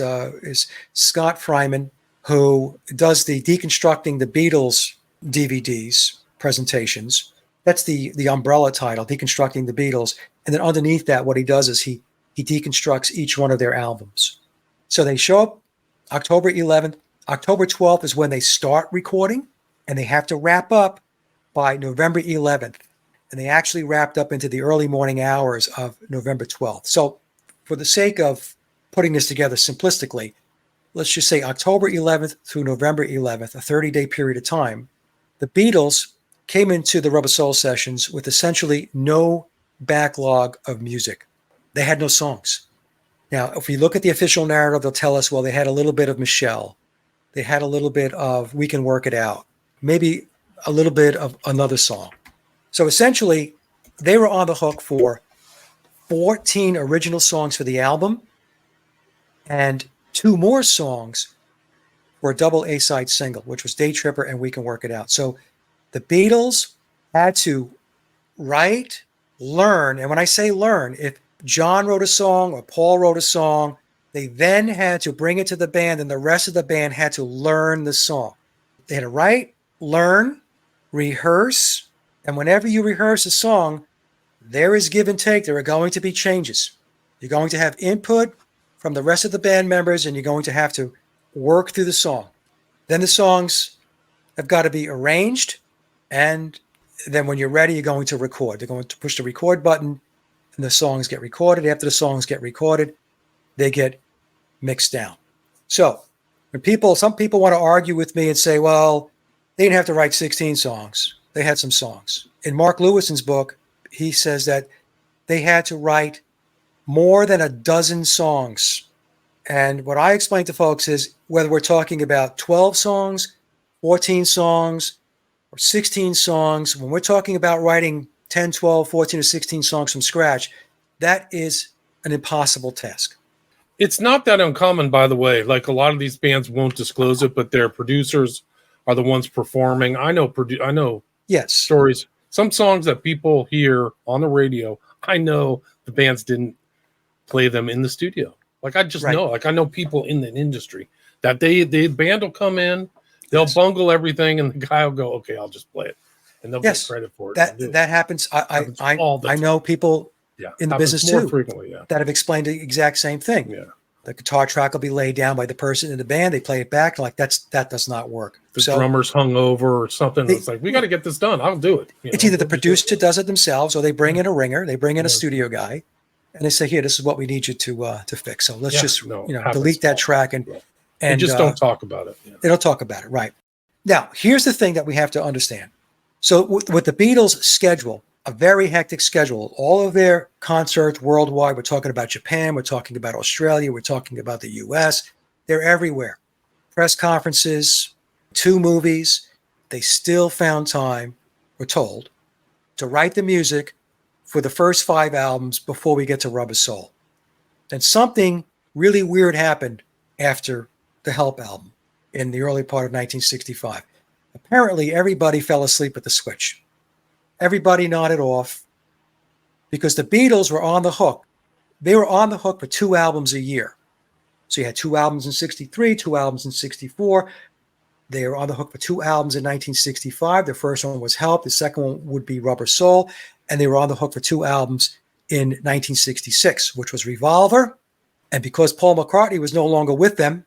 Speaker 2: Scott Fryman, who does the Deconstructing the Beatles DVDs presentations. That's the umbrella title, Deconstructing the Beatles. And then underneath that, what he does is he deconstructs each one of their albums. So they show up October 11th. October 12th is when they start recording, and they have to wrap up by November 11th. And they actually wrapped up into the early morning hours of November 12th. So for the sake of putting this together simplistically, let's just say October 11th through November 11th, a 30-day period of time, the Beatles came into the Rubber Soul sessions with essentially no backlog of music. They had no songs. Now, if we look at the official narrative, they'll tell us, well, they had a little bit of Michelle. They had a little bit of We Can Work It Out, maybe a little bit of another song. So essentially, they were on the hook for 14 original songs for the album and 2 more songs for a double A-side single, which was Day Tripper and We Can Work It Out. So the Beatles had to write, learn, and when I say learn, if John wrote a song or Paul wrote a song, they then had to bring it to the band, and the rest of the band had to learn the song. They had to write, learn, rehearse, and whenever you rehearse a song, there is give and take. There are going to be changes. You're going to have input from the rest of the band members, and you're going to have to work through the song. Then the songs have got to be arranged, and then when you're ready, you're going to record. They're going to push the record button, and the songs get recorded. After the songs get recorded, they get mixed down. So when some people want to argue with me and say, well, they didn't have to write 16 songs. They had some songs. In Mark Lewison's book, he says that they had to write more than a dozen songs. And what I explain to folks is whether we're talking about 12 songs, 14 songs, or 16 songs, when we're talking about writing 10, 12, 14, or 16 songs from scratch, that is an impossible task.
Speaker 1: It's not that uncommon, by the way. Like a lot of these bands won't disclose it, but their producers are the ones performing. I know
Speaker 2: Yes.
Speaker 1: stories. Some songs that people hear on the radio, I know the bands didn't play them in the studio. Like I just know. Like I know people in the industry that the band will come in, they'll bungle everything, and the guy will go, "Okay, I'll just play it," and they'll get credit for it.
Speaker 2: That happens. I know people in the business too
Speaker 1: frequently,
Speaker 2: that have explained the exact same thing.
Speaker 1: Yeah.
Speaker 2: The guitar track will be laid down by the person in the band. They play it back. Like that does not work.
Speaker 1: The drummer's hung over or something. It's like, we got to get this done. I'll do it.
Speaker 2: It's either the producer does it themselves, or they bring in a ringer. They bring in a studio guy, and they say, "Here, this is what we need you to fix. So let's just delete that track and
Speaker 1: just don't talk about it."
Speaker 2: They don't talk about it, right? Now, here's the thing that we have to understand. So with the Beatles' schedule, a very hectic schedule, all of their concerts worldwide, we're talking about Japan, we're talking about Australia, we're talking about the US, they're everywhere. press conferences, 2 movies. They still found time, we're told, to write the music for the first 5 albums before we get to Rubber Soul. And something really weird happened after the Help album in the early part of 1965. Apparently, everybody fell asleep at the switch. Everybody nodded off because the Beatles were on the hook. They were on the hook for 2 albums a year. So you had 2 albums in 63, 2 albums in 64. They were on the hook for 2 albums in 1965. The first one was Help. The second one would be Rubber Soul. And they were on the hook for 2 albums in 1966, which was Revolver. And because Paul McCartney was no longer with them,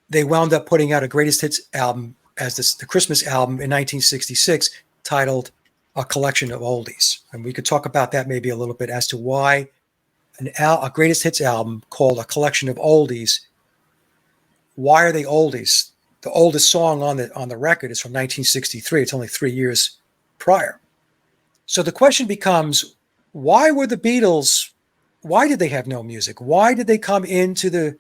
Speaker 2: they wound up putting out a greatest hits album as the Christmas album in 1966 titled A Collection of Oldies. And we could talk about that maybe a little bit as to why a greatest hits album called A Collection of Oldies. Why are they oldies? The oldest song on the record is from 1963. It's only 3 years prior. So the question becomes, why were the Beatles, why did they have no music? Why did they come into the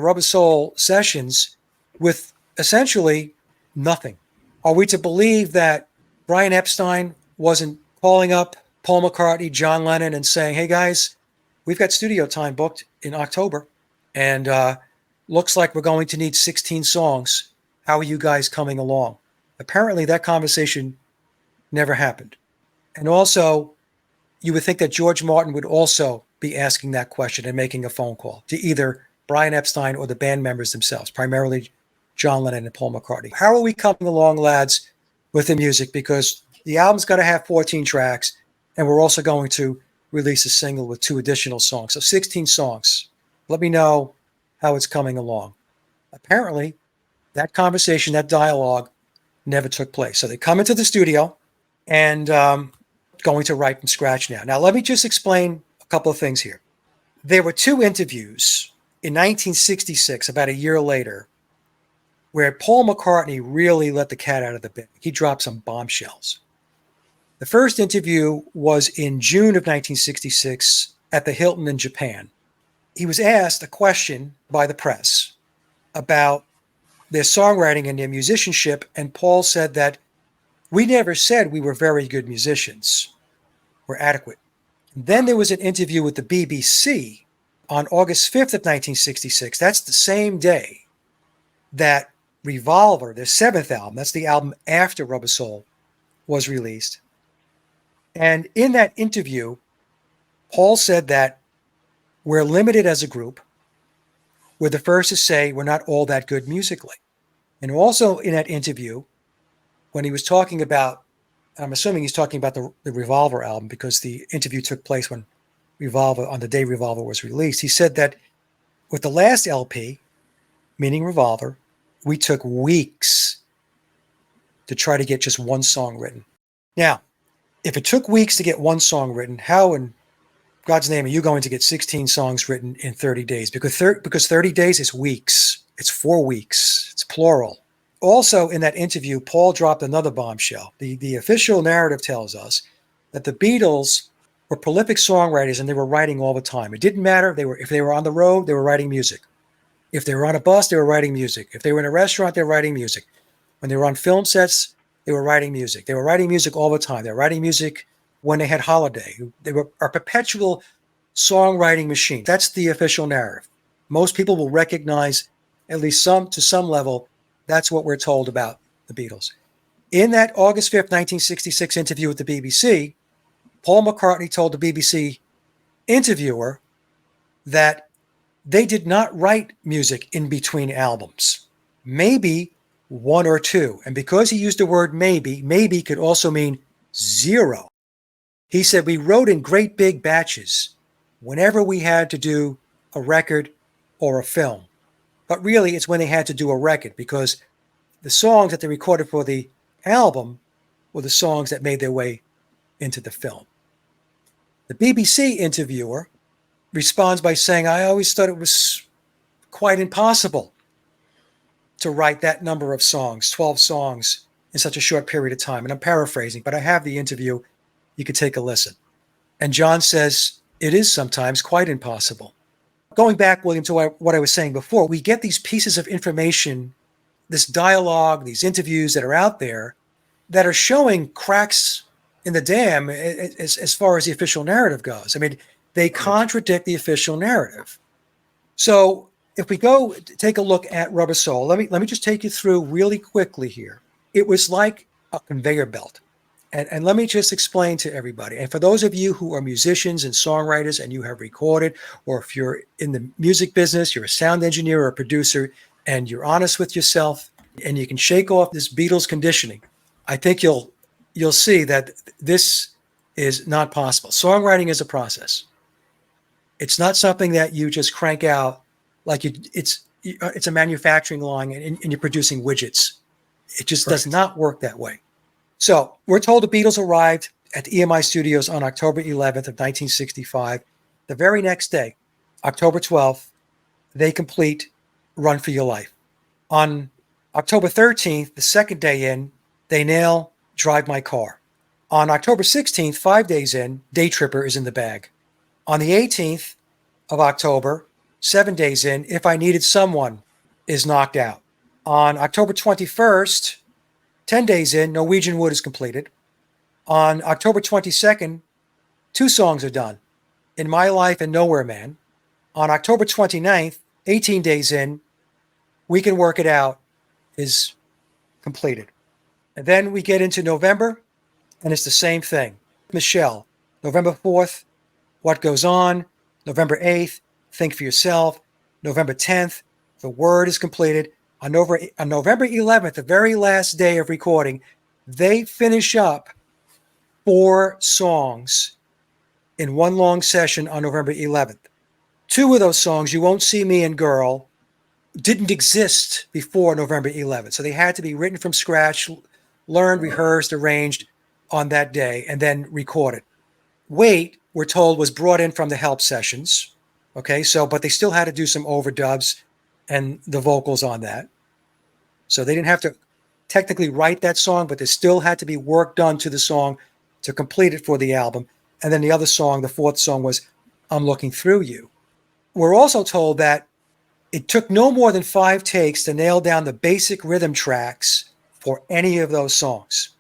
Speaker 2: Rubber Soul sessions with essentially nothing? Are we to believe that Brian Epstein wasn't calling up Paul McCartney, John Lennon, and saying, hey guys, we've got studio time booked in October, and looks like we're going to need 16 songs. How are you guys coming along? Apparently that conversation never happened. And also, you would think that George Martin would also be asking that question and making a phone call to either Brian Epstein or the band members themselves, primarily John Lennon and Paul McCartney. How are we coming along, lads, with the music? Because the album's got to have 14 tracks, and we're also going to release a single with 2 additional songs. So 16 songs. Let me know how it's coming along. Apparently, that conversation, that dialogue never took place. So they come into the studio and going to write from scratch now. Now, let me just explain a couple of things here. There were 2 interviews in 1966, about a year later, where Paul McCartney really let the cat out of the bag. He dropped some bombshells. The first interview was in June of 1966 at the Hilton in Japan. He was asked a question by the press about their songwriting and their musicianship, and Paul said that we never said we were very good musicians. We're adequate. And then there was an interview with the BBC on August 5th of 1966. That's the same day that Revolver, their 7th album, that's the album after Rubber Soul, was released. And in that interview, Paul said that we're limited as a group. We're the first to say we're not all that good musically. And also in that interview, when he was talking about, I'm assuming he's talking about the Revolver album because the interview took place when Revolver, on the day Revolver was released, he said that with the last LP, meaning Revolver, we took weeks to try to get just 1 song written. Now, if it took weeks to get 1 song written, how in God's name are you going to get 16 songs written in 30 days? Because 30 days is weeks. It's 4 weeks. It's plural. Also, in that interview, Paul dropped another bombshell. The official narrative tells us that the Beatles were prolific songwriters and they were writing all the time. It didn't matter if they were on the road, they were writing music. If they were on a bus, they were writing music. If they were in a restaurant, they were writing music. When they were on film sets, they were writing music. They were writing music all the time. They were writing music when they had holiday. They were a perpetual songwriting machine. That's the official narrative. Most people will recognize, at least to some level, that's what we're told about the Beatles. In that August 5th, 1966 interview with the BBC, Paul McCartney told the BBC interviewer that they did not write music in between albums. Maybe 1 or 2. And because he used the word maybe could also mean 0. He said, we wrote in great big batches whenever we had to do a record or a film. But really, it's when they had to do a record because the songs that they recorded for the album were the songs that made their way into the film. The BBC interviewer responds by saying, I always thought it was quite impossible to write that number of songs, 12 songs, in such a short period of time. And I'm paraphrasing, but I have the interview. You could take a listen. And John says, it is sometimes quite impossible. going back, William, to what I was saying before, we get these pieces of information, this dialogue, these interviews that are out there that are showing cracks in the dam as far as the official narrative goes. I mean, they contradict the official narrative. So if we go take a look at Rubber Soul, let me just take you through really quickly here. It was like a conveyor belt. And let me just explain to everybody. And for those of you who are musicians and songwriters and you have recorded, or if you're in the music business, you're a sound engineer or a producer, and you're honest with yourself and you can shake off this Beatles conditioning, I think you'll see that this is not possible. Songwriting is a process. It's not something that you just crank out like it's a manufacturing line and you're producing widgets. It just does not work that way. So we're told the Beatles arrived at the EMI studios on October 11th of 1965. The very next day, October 12th, they complete Run for Your Life. On October 13th, the second day in, they nail Drive My Car. On October 16th, 5 days in, Day Tripper is in the bag. On the 18th of October, 7 days in, If I Needed Someone is knocked out. On October 21st, 10 days in, Norwegian Wood is completed. On October 22nd, 2 songs are done, In My Life and Nowhere Man. On October 29th, 18 days in, We Can Work It Out is completed. And then we get into November, and it's the same thing. Michelle, November 4th, What Goes On. November 8th, Think for Yourself. November 10th, The Word is completed. On November 11th, the very last day of recording, they finish up 4 songs in one long session on November 11th. 2 of those songs, You Won't See Me and Girl, didn't exist before November 11th. So they had to be written from scratch, learned, rehearsed, arranged on that day, and then recorded. Wait, we're told, was brought in from the help sessions. Okay, but they still had to do some overdubs and the vocals on that. So they didn't have to technically write that song, but there still had to be work done to the song to complete it for the album. And then the other song, the 4th song, was I'm Looking Through You. We're also told that it took no more than 5 takes to nail down the basic rhythm tracks for any of those songs.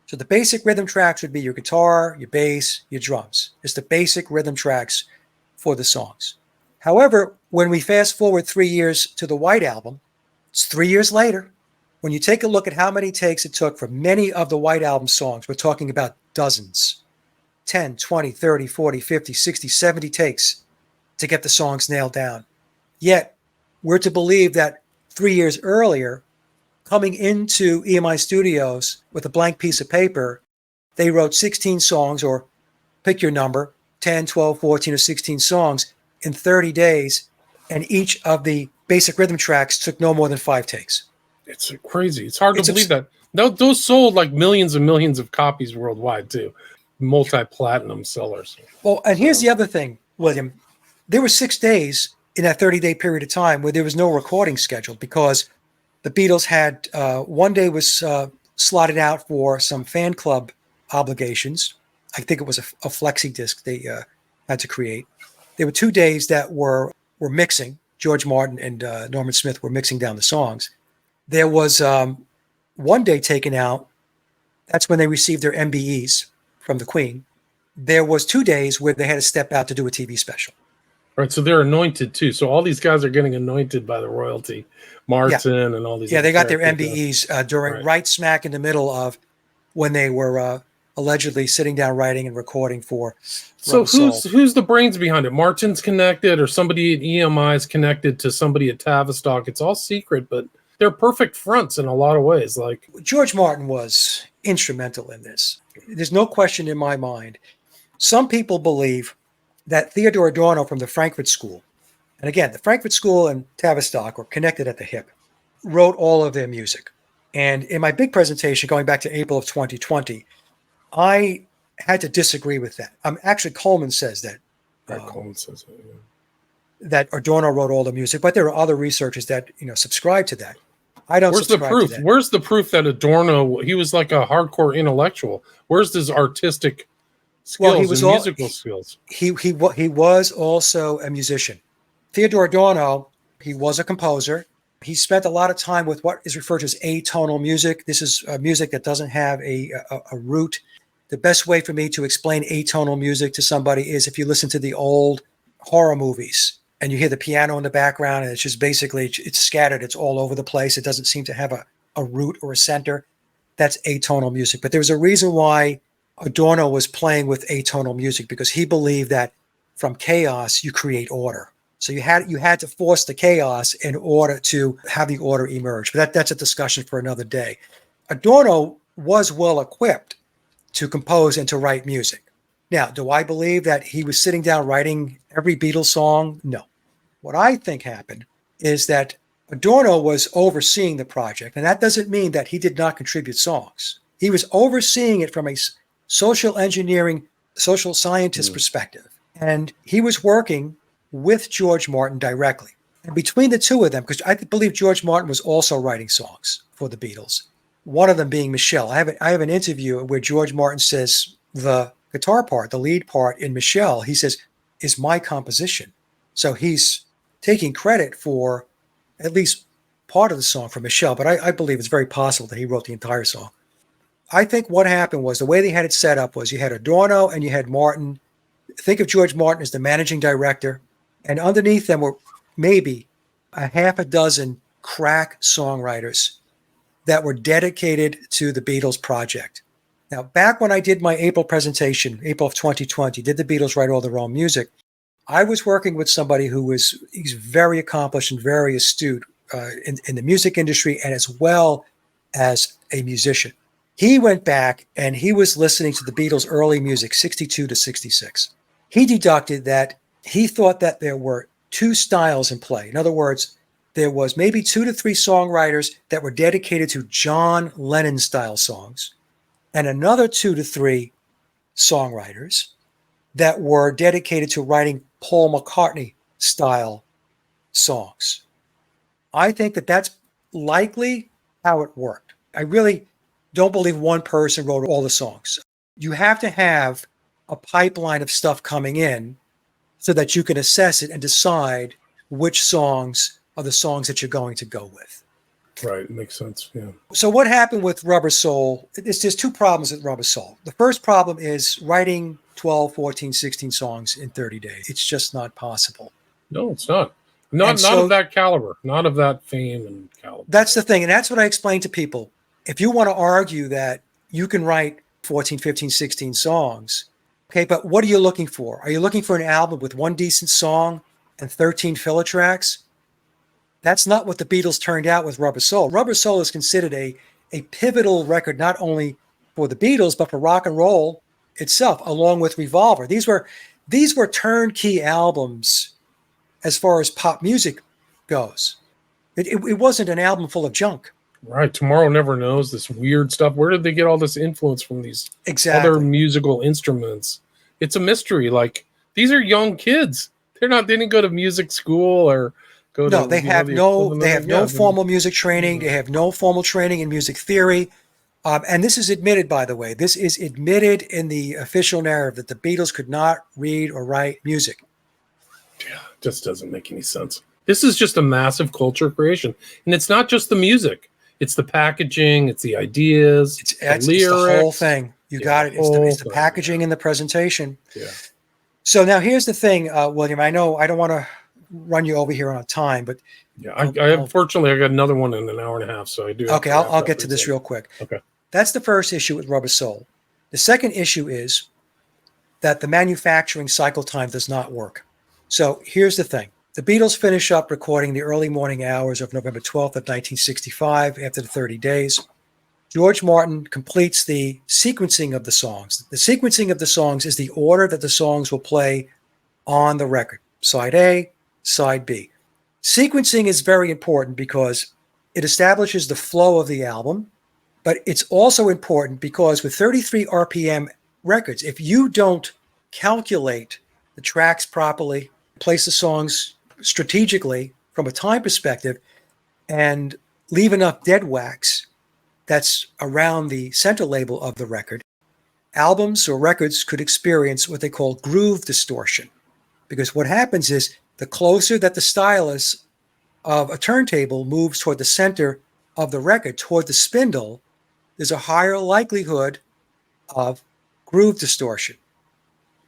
Speaker 2: So the basic rhythm tracks would be your guitar, your bass, your drums. It's the basic rhythm tracks for the songs. However, when we fast forward 3 years to the White Album, it's 3 years later. When you take a look at how many takes it took for many of the White Album songs, we're talking about dozens, 10, 20, 30, 40, 50, 60, 70 takes to get the songs nailed down. Yet, we're to believe that 3 years earlier, coming into EMI Studios with a blank piece of paper, they wrote 16 songs, or pick your number, 10, 12, 14, or 16 songs in 30 days, and each of the basic rhythm tracks took no more than 5 takes.
Speaker 1: It's crazy. It's hard to believe that. Those sold like millions and millions of copies worldwide, too. Multi-platinum sellers.
Speaker 2: Well, and here's the other thing, William. There were 6 days in that 30-day period of time where there was no recording scheduled because the Beatles had one day was slotted out for some fan club obligations. I think it was a flexi disc they had to create. There were 2 days that were mixing. George Martin and Norman Smith were mixing down the songs. There was 1 day taken out. That's when they received their MBEs from the Queen. There was 2 days where they had to step out to do a TV special.
Speaker 1: Right, so they're anointed too. So all these guys are getting anointed by the royalty, Martin and all these.
Speaker 2: Yeah, they got their MBEs during right smack in the middle of when they were allegedly sitting down writing and recording for.
Speaker 1: So who's the brains behind it? Martin's connected, or somebody at EMI is connected to somebody at Tavistock. It's all secret, but they're perfect fronts in a lot of ways. Like
Speaker 2: George Martin was instrumental in this. There's no question in my mind. Some people believe that Theodore Adorno from the Frankfurt School, and again, the Frankfurt School and Tavistock were connected at the hip, wrote all of their music. And in my big presentation, going back to April of 2020, I had to disagree with that. Actually, Coleman says that.
Speaker 1: Coleman says that, yeah.
Speaker 2: That Adorno wrote all the music, but there are other researchers that subscribe to that. I don't.
Speaker 1: Where's the proof? Where's the proof that Adorno? He was like a hardcore intellectual. Where's his artistic skills and musical skills?
Speaker 2: He was also a musician. Theodore Adorno, he was a composer. He spent a lot of time with what is referred to as atonal music. This is music that doesn't have a root. The best way for me to explain atonal music to somebody is if you listen to the old horror movies and you hear the piano in the background and it's just basically, it's scattered, it's all over the place. It doesn't seem to have a root or a center. That's atonal music. But there's a reason why Adorno was playing with atonal music, because he believed that from chaos, you create order. So you had to force the chaos in order to have the order emerge. But that's a discussion for another day. Adorno was well equipped to compose and to write music. Now, do I believe that he was sitting down writing every Beatles song? No. What I think happened is that Adorno was overseeing the project, and that doesn't mean that he did not contribute songs. He was overseeing it from a social engineering, social scientist perspective. And he was working with George Martin directly. And between the two of them, because I believe George Martin was also writing songs for the Beatles, one of them being Michelle. I have an interview where George Martin says the guitar part, the lead part in Michelle, he says, is my composition. So he's taking credit for at least part of the song for Michelle, but I believe it's very possible that he wrote the entire song. I think what happened was the way they had it set up was you had Adorno and you had Martin. Think of George Martin as the managing director, and underneath them were maybe a half a dozen crack songwriters that were dedicated to the Beatles project. Now, back when I did my April presentation, April of 2020, did the Beatles write all their own music? I was working with somebody he's very accomplished and very astute in the music industry, and as well as a musician. He went back and he was listening to the Beatles' early music, 62 to 66. He deducted that he thought that there were two styles in play. In other words, there was maybe 2 to 3 songwriters that were dedicated to John Lennon style songs, and another 2 to 3 songwriters that were dedicated to writing Paul McCartney style songs. I think that that's likely how it worked. I really don't believe one person wrote all the songs. You have to have a pipeline of stuff coming in so that you can assess it and decide which songs are the songs that you're going to go with.
Speaker 1: Right, makes sense. Yeah.
Speaker 2: So what happened with Rubber Soul? There's 2 problems with Rubber Soul. The first problem is writing 12, 14, 16 songs in 30 days. It's just not possible.
Speaker 1: No, it's not. Not of that caliber, not of that fame and caliber.
Speaker 2: That's the thing. And that's what I explain to people. If you want to argue that you can write 14, 15, 16 songs, okay, but what are you looking for? Are you looking for an album with 1 decent song and 13 filler tracks? That's not what the Beatles turned out with Rubber Soul. Rubber Soul is considered a pivotal record, not only for the Beatles, but for rock and roll itself, along with Revolver. These were turnkey albums as far as pop music goes. It wasn't an album full of junk.
Speaker 1: Right. Tomorrow Never Knows, this weird stuff. Where did they get all this influence from these other musical instruments? It's a mystery. Like, these are young kids. They didn't go to music school or go to.
Speaker 2: No, they have no formal music training. They have no formal training in music theory. And this is admitted, by the way. This is admitted in the official narrative that the Beatles could not read or write music.
Speaker 1: Yeah, it just doesn't make any sense. This is just a massive culture creation. And it's not just the music. It's the packaging. It's the ideas. It's the lyrics.
Speaker 2: It's the whole thing. You got it. It's the packaging and the presentation.
Speaker 1: Yeah.
Speaker 2: So now here's the thing, William. I know I don't want to run you over here on time, but
Speaker 1: yeah, unfortunately I got another one in an hour and a half, so I do.
Speaker 2: Okay, I'll get to this real quick.
Speaker 1: Okay.
Speaker 2: That's the first issue with Rubber Soul. The second issue is that the manufacturing cycle time does not work. So here's the thing. The Beatles finish up recording the early morning hours of November 12th of 1965 after the 30 days. George Martin completes the sequencing of the songs. The sequencing of the songs is the order that the songs will play on the record. Side A, side B. Sequencing is very important because it establishes the flow of the album, but it's also important because with 33 RPM records, if you don't calculate the tracks properly, place the songs strategically from a time perspective, and leave enough dead wax that's around the center label of the record, albums or records could experience what they call groove distortion. Because what happens is the closer that the stylus of a turntable moves toward the center of the record, toward the spindle, there's a higher likelihood of groove distortion.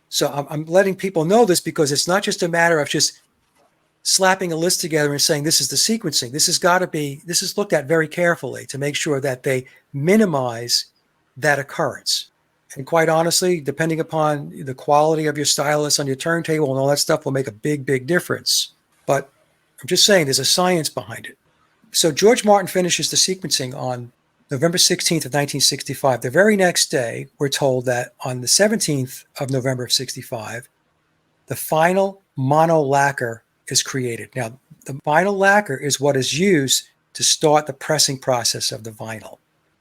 Speaker 2: So I'm letting people know this because it's not just a matter of just slapping a list together and saying this is the sequencing. This is looked at very carefully to make sure that they minimize that occurrence. And quite honestly, depending upon the quality of your stylus on your turntable and all that stuff will make a big, big difference. But I'm just saying there's a science behind it. So George Martin finishes the sequencing on November 16th of 1965. The very next day, we're told that on the 17th of November of 65, the final mono lacquer is created. Now, the vinyl lacquer is what is used to start the pressing process of the vinyl.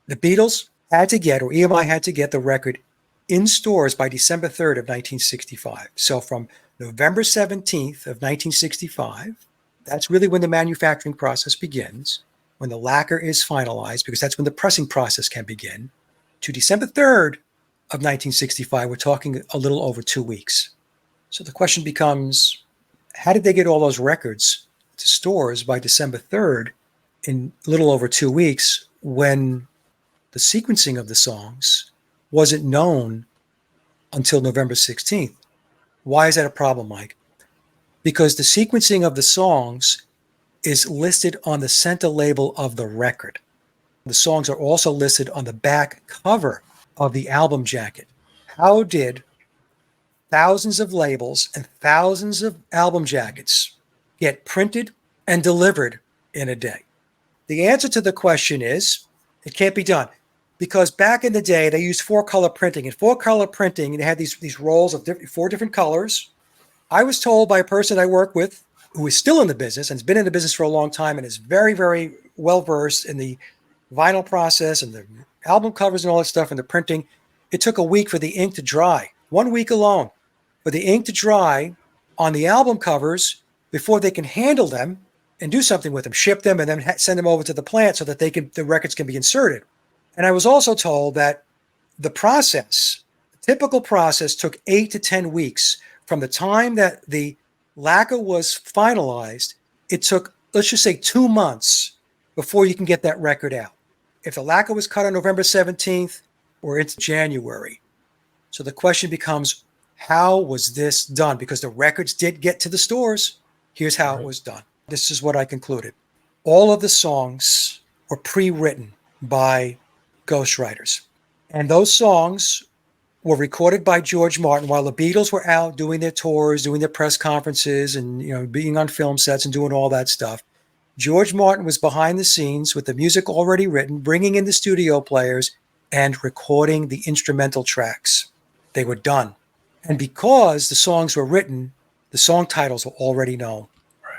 Speaker 2: The Beatles had to get, or EMI had to get the record in stores by December 3rd of 1965. So from November 17th of 1965, that's really when the manufacturing process begins, when the lacquer is finalized, because that's when the pressing process can begin, to December 3rd of 1965, we're talking a little over 2 weeks. So the question becomes, how did they get all those records to stores by December 3rd in a little over 2 weeks when the sequencing of the songs wasn't known until November 16th? Why is that a problem, Mike? Because the sequencing of the songs is listed on the center label of the record. The songs are also listed on the back cover of the album jacket. How did thousands of labels and thousands of album jackets get printed and delivered in a day? The answer to the question is it can't be done, because back in the day they used 4-color printing. In 4-color printing, they had these rolls of 4 different colors. I was told by a person I work with who is still in the business and has been in the business for a long time and is very, very well versed in the vinyl process and the album covers and all that stuff and the printing. It took a week for the ink to dry, 1 week alone, for the ink to dry on the album covers before they can handle them and do something with them, ship them, and then send them over to the plant so that the records can be inserted. And I was also told that the typical process took 8 to 10 weeks from the time that the lacquer was finalized. It took, let's just say, 2 months before you can get that record out. If the lacquer was cut on November 17th or it's January. So the question becomes, how was this done? Because the records did get to the stores. Here's how it was done. This is what I concluded. All of the songs were pre-written by ghostwriters. And those songs were recorded by George Martin while the Beatles were out doing their tours, doing their press conferences, and being on film sets and doing all that stuff. George Martin was behind the scenes with the music already written, bringing in the studio players and recording the instrumental tracks. They were done. And because the songs were written, the song titles were already known.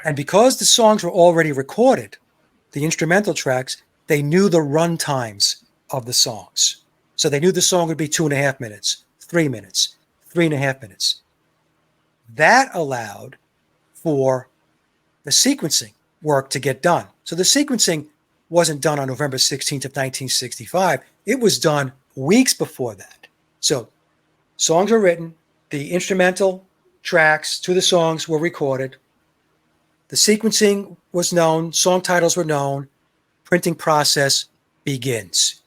Speaker 2: And because the songs were already recorded, the instrumental tracks, they knew the run times of the songs. So they knew the song would be 2.5 minutes, 3 minutes, 3.5 minutes. That allowed for the sequencing work to get done. So the sequencing wasn't done on November 16th of 1965. It was done weeks before that. So songs were written, the instrumental tracks to the songs were recorded, the sequencing was known, song titles were known, printing process begins.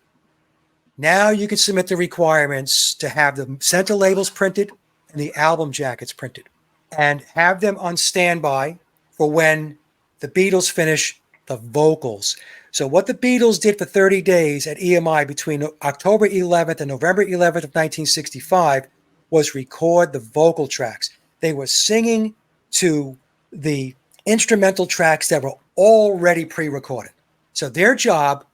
Speaker 2: Now you can submit the requirements to have the center labels printed and the album jackets printed and have them on standby for when the Beatles finish the vocals. So what the Beatles did for 30 days at EMI between October 11th and November 11th of 1965 was record the vocal tracks. They were singing to the instrumental tracks that were already pre-recorded. So their job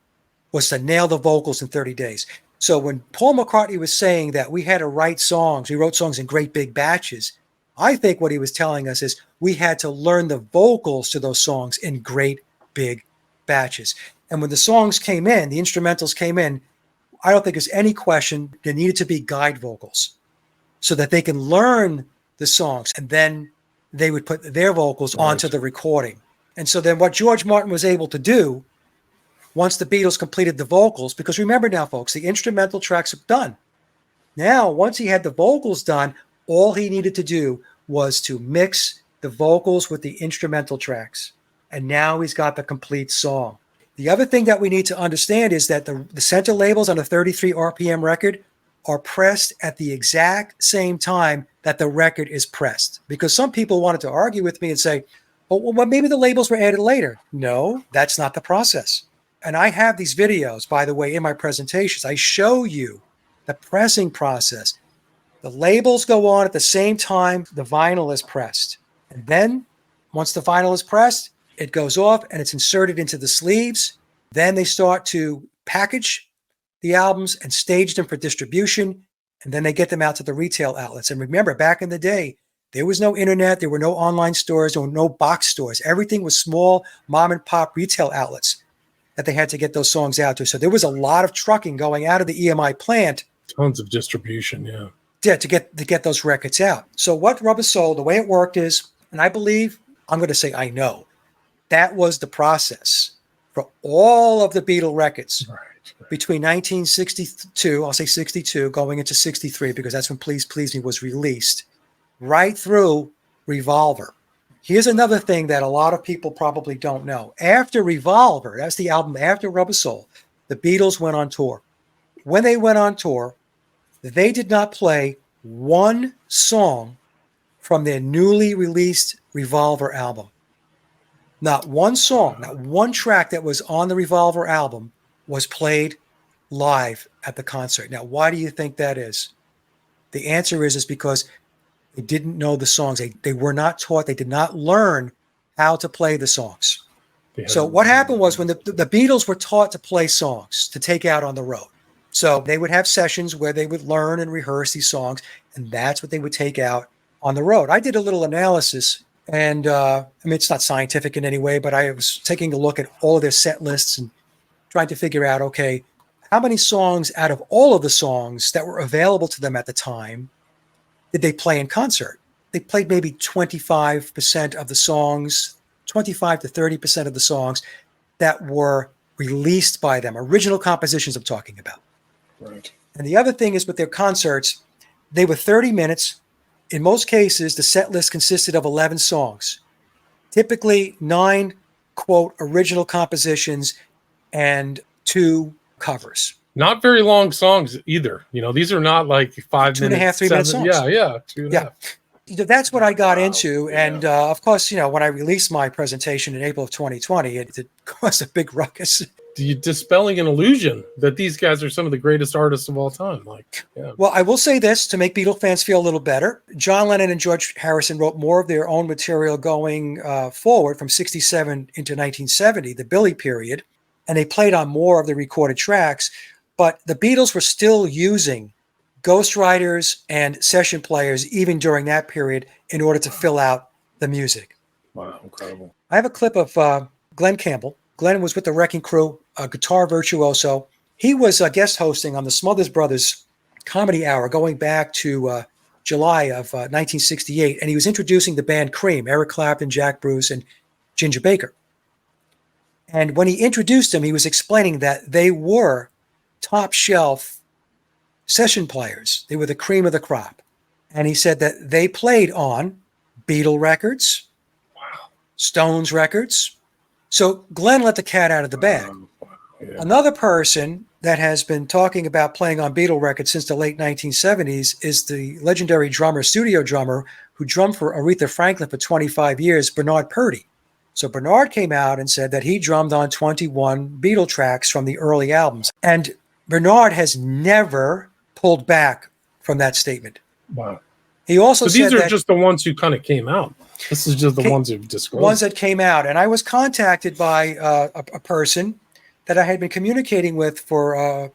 Speaker 2: was to nail the vocals in 30 days. So when Paul McCartney was saying that we had to write songs, we wrote songs in great big batches, I think what he was telling us is we had to learn the vocals to those songs in great big batches. And when the songs came in, the instrumentals came in, I don't think there's any question there needed to be guide vocals so that they can learn the songs and then they would put their vocals onto the recording. And so then what George Martin was able to do once the Beatles completed the vocals, because remember now, folks, the instrumental tracks are done. Now, once he had the vocals done, all he needed to do was to mix the vocals with the instrumental tracks. And now he's got the complete song. The other thing that we need to understand is that the center labels on a 33 RPM record are pressed at the exact same time that the record is pressed. Because some people wanted to argue with me and say, well, maybe the labels were added later. No, that's not the process. And I have these videos, by the way, in my presentations. I show you the pressing process. The labels go on at the same time the vinyl is pressed. And then once the vinyl is pressed, it goes off and it's inserted into the sleeves. Then they start to package the albums and stage them for distribution. And then they get them out to the retail outlets. And remember, back in the day, there was no internet, there were no online stores, there were no box stores. Everything was small mom and pop retail outlets that they had to get those songs out to. So there was a lot of trucking going out of the EMI plant.
Speaker 1: Tons of distribution, yeah.
Speaker 2: Yeah, to get those records out. So what Rubber Soul, the way it worked is, and I believe, I'm going to say I know, that was the process for all of the Beatle records between 1962, I'll say 62, going into 63, because that's when Please Please Me was released, right through Revolver. Here's another thing that a lot of people probably don't know. After Revolver, that's the album after Rubber Soul, the Beatles went on tour. When they went on tour, they did not play one song from their newly released Revolver album. Not one song, not one track that was on the Revolver album was played live at the concert. Now, why do you think that is? The answer is because they didn't know the songs. They were not taught. They did not learn how to play the songs. So what happened was when the Beatles were taught to play songs to take out on the road. So they would have sessions where they would learn and rehearse these songs, and that's what they would take out on the road. I did a little analysis, and I mean, it's not scientific in any way, but I was taking a look at all of their set lists and trying to figure out, okay, how many songs out of all of the songs that were available to them at the time did they play in concert? They played maybe 25% of the songs, 25 to 30% of the songs that were released by them, original compositions I'm talking about.
Speaker 1: Right.
Speaker 2: And the other thing is with their concerts, they were 30 minutes. In most cases, the set list consisted of 11 songs, typically 9, quote, original compositions and 2 covers.
Speaker 1: Not very long songs either. You know, these are not like 5
Speaker 2: 2.5,
Speaker 1: minutes,
Speaker 2: 3 minute songs.
Speaker 1: Yeah, 2.5.
Speaker 2: That's what I got into.
Speaker 1: Yeah.
Speaker 2: And of course, when I released my presentation in April of 2020, it caused a big ruckus.
Speaker 1: You're dispelling an illusion that these guys are some of the greatest artists of all time.
Speaker 2: Well, I will say this to make Beatle fans feel a little better. John Lennon and George Harrison wrote more of their own material going forward from 67 into 1970, the Billy period, and they played on more of the recorded tracks. But the Beatles were still using ghostwriters and session players even during that period in order to fill out the music.
Speaker 1: Wow, incredible.
Speaker 2: I have a clip of Glenn Campbell. Glenn was with the Wrecking Crew, a guitar virtuoso. He was guest hosting on the Smothers Brothers Comedy Hour going back to July of 1968, and he was introducing the band Cream, Eric Clapton, Jack Bruce, and Ginger Baker. And when he introduced them, he was explaining that they were top shelf session players. They were the cream of the crop. And he said that they played on Beatle records, Stones records. So Glenn let the cat out of the bag.
Speaker 1: Yeah.
Speaker 2: Another person that has been talking about playing on Beatle records since the late 1970s is the legendary drummer, studio drummer, who drummed for Aretha Franklin for 25 years, Bernard Purdie. So Bernard came out and said that he drummed on 21 Beatle tracks from the early albums. And Bernard has never pulled back from that statement.
Speaker 1: Wow.
Speaker 2: He also said
Speaker 1: these are
Speaker 2: that
Speaker 1: just the ones who kind of came out. This is just the ones who've disclosed.
Speaker 2: Ones that came out. And I was contacted by a person that I had been communicating with for a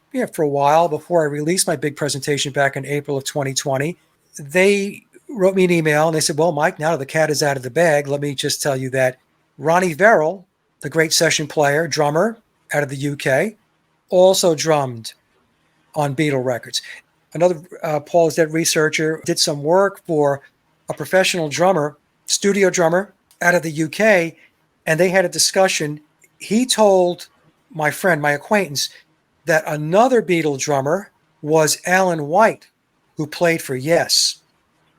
Speaker 2: while before I released my big presentation back in April of 2020. They wrote me an email and they said, well, Mike, now that the cat is out of the bag, let me just tell you that Ronnie Verrill, the great session player, drummer out of the UK, also drummed on Beatle records. Another Paul is Dead researcher did some work for a professional drummer, studio drummer out of the UK, and they had a discussion. He told my friend, my acquaintance, that another Beatle drummer was Alan White, who played for Yes.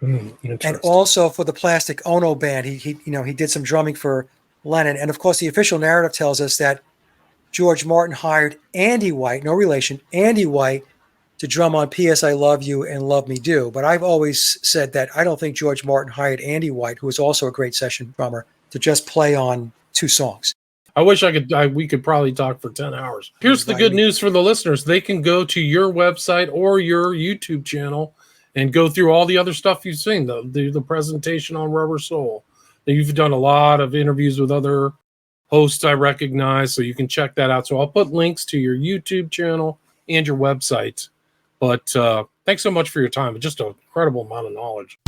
Speaker 2: And
Speaker 1: Interesting.
Speaker 2: also for the Plastic Ono band, he did some drumming for Lennon. And of course, the official narrative tells us that George Martin hired Andy White, no relation, Andy White, to drum on P.S. I Love You and Love Me Do. But I've always said that I don't think George Martin hired Andy White, who was also a great session drummer, to just play on 2 songs.
Speaker 1: I wish we could probably talk for 10 hours. Here's the good news for the listeners. They can go to your website or your YouTube channel and go through all the other stuff you've seen, the presentation on Rubber Soul. You've done a lot of interviews with other hosts I recognize, so you can check that out. So I'll put links to your YouTube channel and your website. But thanks so much for your time. Just an incredible amount of knowledge.